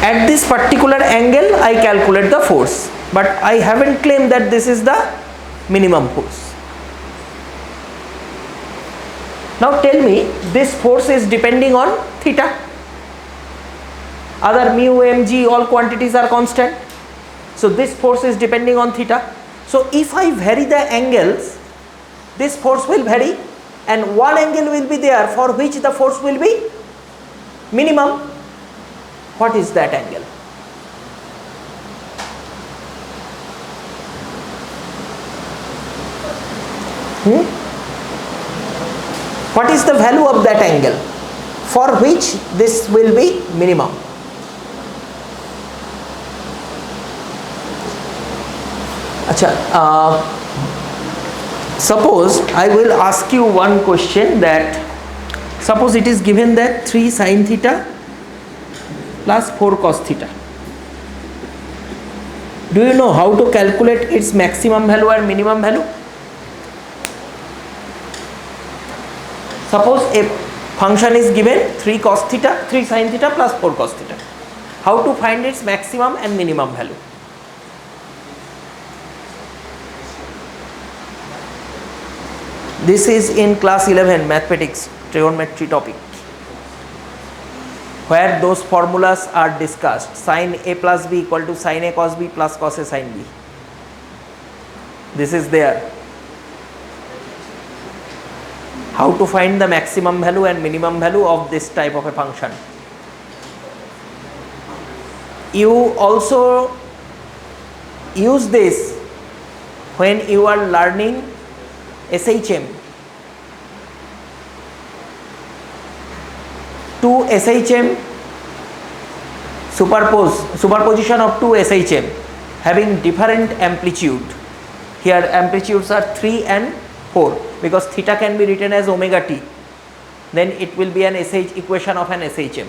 at this particular angle I calculate the force, but I haven't claimed that this is the minimum force. Now tell me, this force is depending on theta. Other mu mg, all quantities are constant, so this force is depending on theta. So if I vary the angles, this force will vary, and one angle will be there for which the force will be minimum. What is that angle? What is the value of that angle for which this will be minimum? Acha, suppose I will ask you one question, that suppose it is given that 3 sin theta plus 4 cos theta. Do you know how to calculate its maximum value and minimum value? Suppose a function is given 3 cos theta, 3 sin theta plus 4 cos theta. How to find its maximum and minimum value? This is in class 11 mathematics trigonometry topic, where those formulas are discussed. Sin a plus b equal to sin a cos b plus cos a sin b. This is there. How to find the maximum value and minimum value of this type of a function. You also use this when you are learning SHM. Two SHM superposition of two SHM having different amplitude. Here amplitudes are 3 and 4, because theta can be written as omega t. Then it will be an SH equation of an SHM.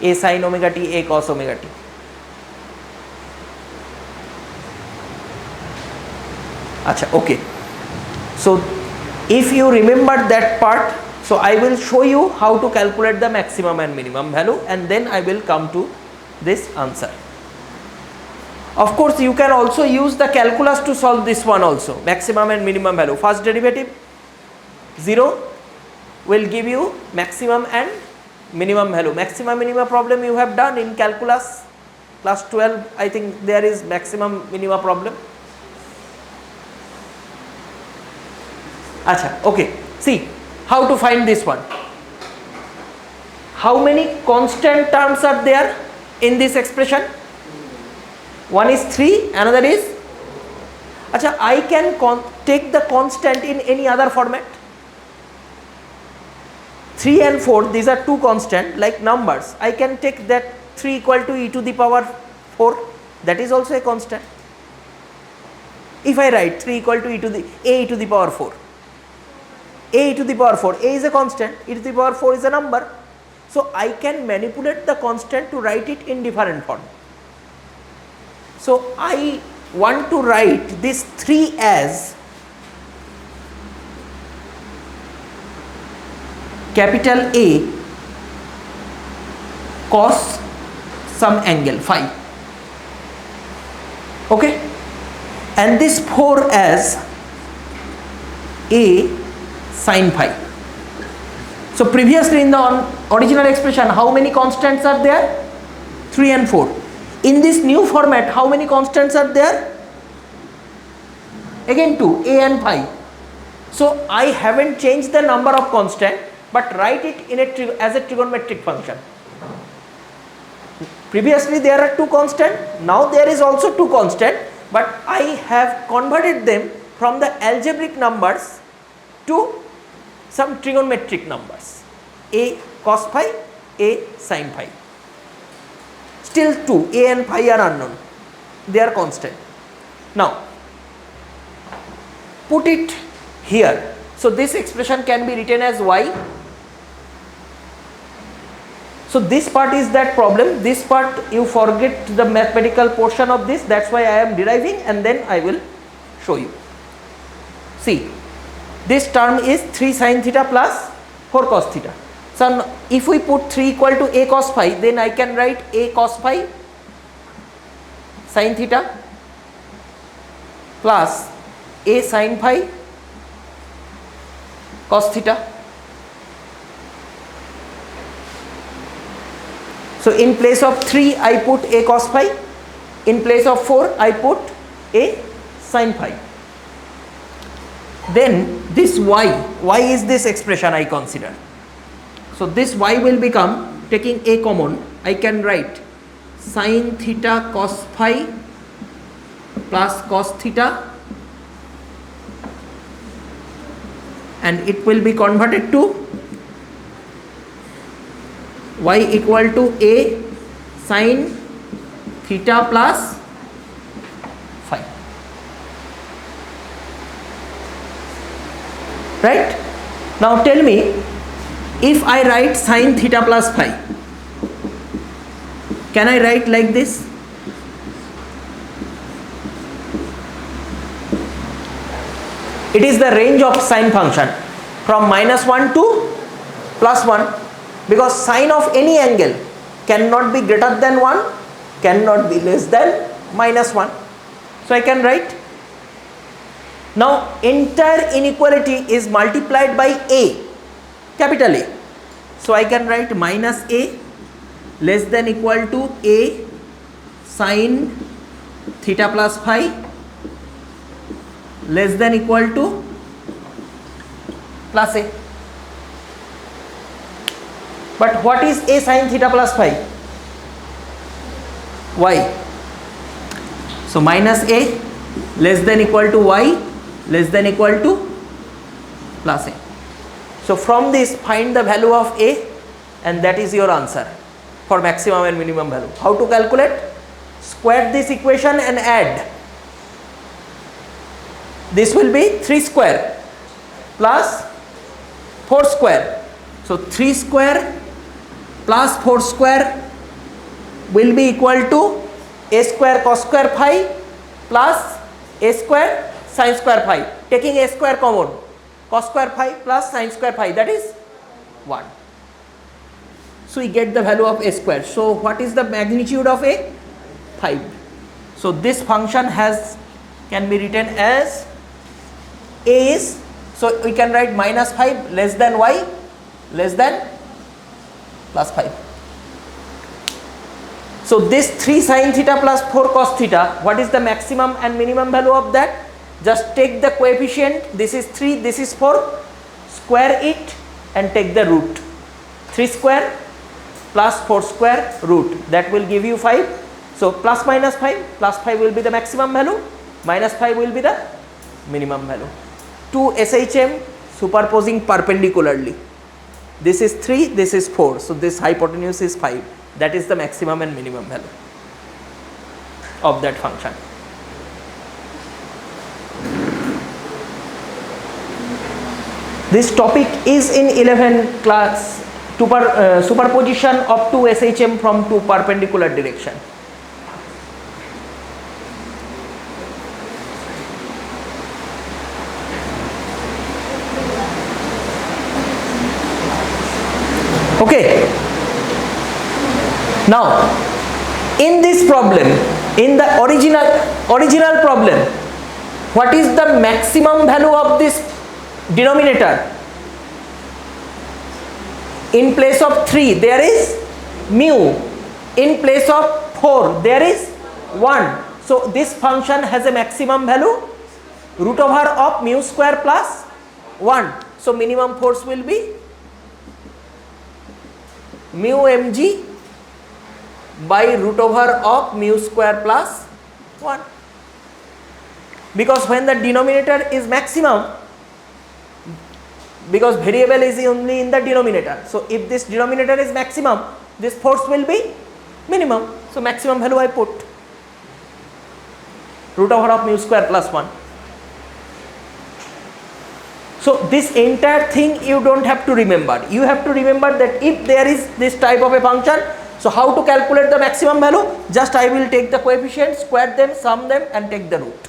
A sin omega t, A cos omega t. Acha, okay. So if you remember that part, so I will show you how to calculate the maximum and minimum value, and then I will come to this answer. Of course, you can also use the calculus to solve this one also. Maximum and minimum value. First derivative 0 will give you maximum and minimum value. Maximum minimum problem you have done in calculus class 12. I think there is maximum minimum problem. Acha, okay. See how to find this one. How many constant terms are there in this expression? One is 3, another is, acha, I can take the constant in any other format. 3 and 4, these are two constant like numbers. I can take that 3 equal to e to the power 4, that is also a constant. If I write 3 equal to e to the power 4, a to the power 4, a is a constant, e to the power 4 is a number. So I can manipulate the constant to write it in different form. So I want to write this 3 as capital A cos some angle phi, okay, and this 4 as A sin phi. So previously in the original expression, how many constants are there? 3 and 4. In this new format, how many constants are there? Again 2, A and phi. So I haven't changed the number of constant, but write it in as a trigonometric function. Previously there are two constant, now there is also two constant, but I have converted them from the algebraic numbers to some trigonometric numbers. A cos phi, A sin phi. Still 2, A and phi are unknown, they are constant. Now put it here. So this expression can be written as y. So this part is that problem. This part you forget the mathematical portion of this, that's why I am deriving, and then I will show you. See, this term is 3 sin theta plus 4 cos theta. So if we put 3 equal to A cos phi, then I can write A cos phi sin theta plus A sin phi cos theta. So in place of 3 I put A cos phi, in place of 4 I put A sin phi. Then this y is this expression I consider. So this y will become, taking A common, I can write sin theta cos phi plus cos theta, and it will be converted to y equal to A sin theta plus phi. right? Now tell me, if I write sine theta plus phi, can I write like this? It is the range of sine function from -1 to +1, because sine of any angle cannot be greater than 1, cannot be less than -1. So I can write. Now entire inequality is multiplied by a, capital A. So I can write minus a less than equal to a sine theta plus phi less than equal to plus a. But what is a sine theta plus phi? Y. So minus a less than equal to y less than equal to plus a. So from this find the value of a, and that is your answer for maximum and minimum value. How to calculate? Square this equation and add. This will be 3 square plus 4 square. So 3 square plus 4 square will be equal to a square cos square phi plus a square sin square phi. Taking a square common, cos square phi plus sin square phi, that is 1. So we get the value of a square. So what is the magnitude of a? 5. So this function can be written as a is, so we can write minus 5 less than y less than plus 5. So this 3 sin theta plus 4 cos theta, what is the maximum and minimum value of that? Just take the coefficient, this is 3, this is 4, square it and take the root. 3 square plus 4 square root, that will give you 5. So plus minus 5, plus 5 will be the maximum value, minus 5 will be the minimum value. Two SHM superposing perpendicularly. This is 3, this is 4, so this hypotenuse is 5. That is the maximum and minimum value of that function. This topic is in 11th class, superposition of two SHM from two perpendicular direction. Okay. Now, in this problem, in the original problem, what is the maximum value of this denominator? In place of 3 there is mu, in place of 4 there is 1. So this function has a maximum value root over of mu square plus 1. So minimum force will be mu mg by root over of mu square plus 1. Because when the denominator is maximum, because variable is only in the denominator, so if this denominator is maximum, this force will be minimum. So maximum value I put root over of mu square plus 1. So this entire thing you don't have to remember. You have to remember that if there is this type of a function, so how to calculate the maximum value? Just I will take the coefficients, square them, sum them and take the root.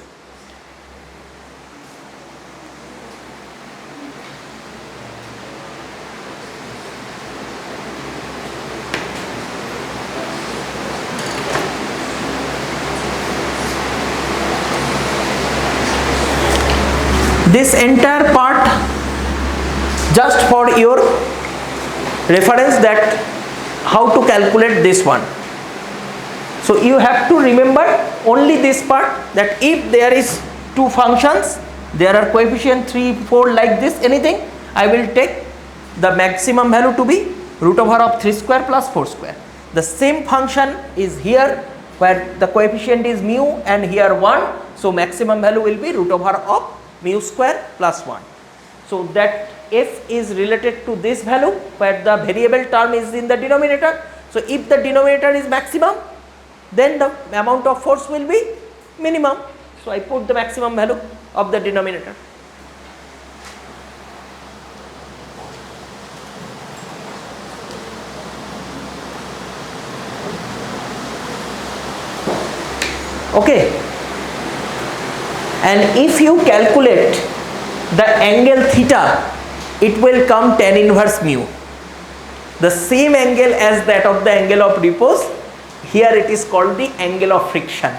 This entire part just for your reference, that how to calculate this one. So you have to remember only this part, that if there is two functions, there are coefficient 3, 4 like this, anything, I will take the maximum value to be root over of 3 square plus 4 square. The same function is here where the coefficient is mu and here 1. So maximum value will be root over of mu square plus 1. So that f is related to this value where the variable term is in the denominator. So if the denominator is maximum, then the amount of force will be minimum. So I put the maximum value of the denominator. Okay, and if you calculate the angle theta, it will come tan inverse mu, the same angle as that of the angle of repose. Here it is called the angle of friction.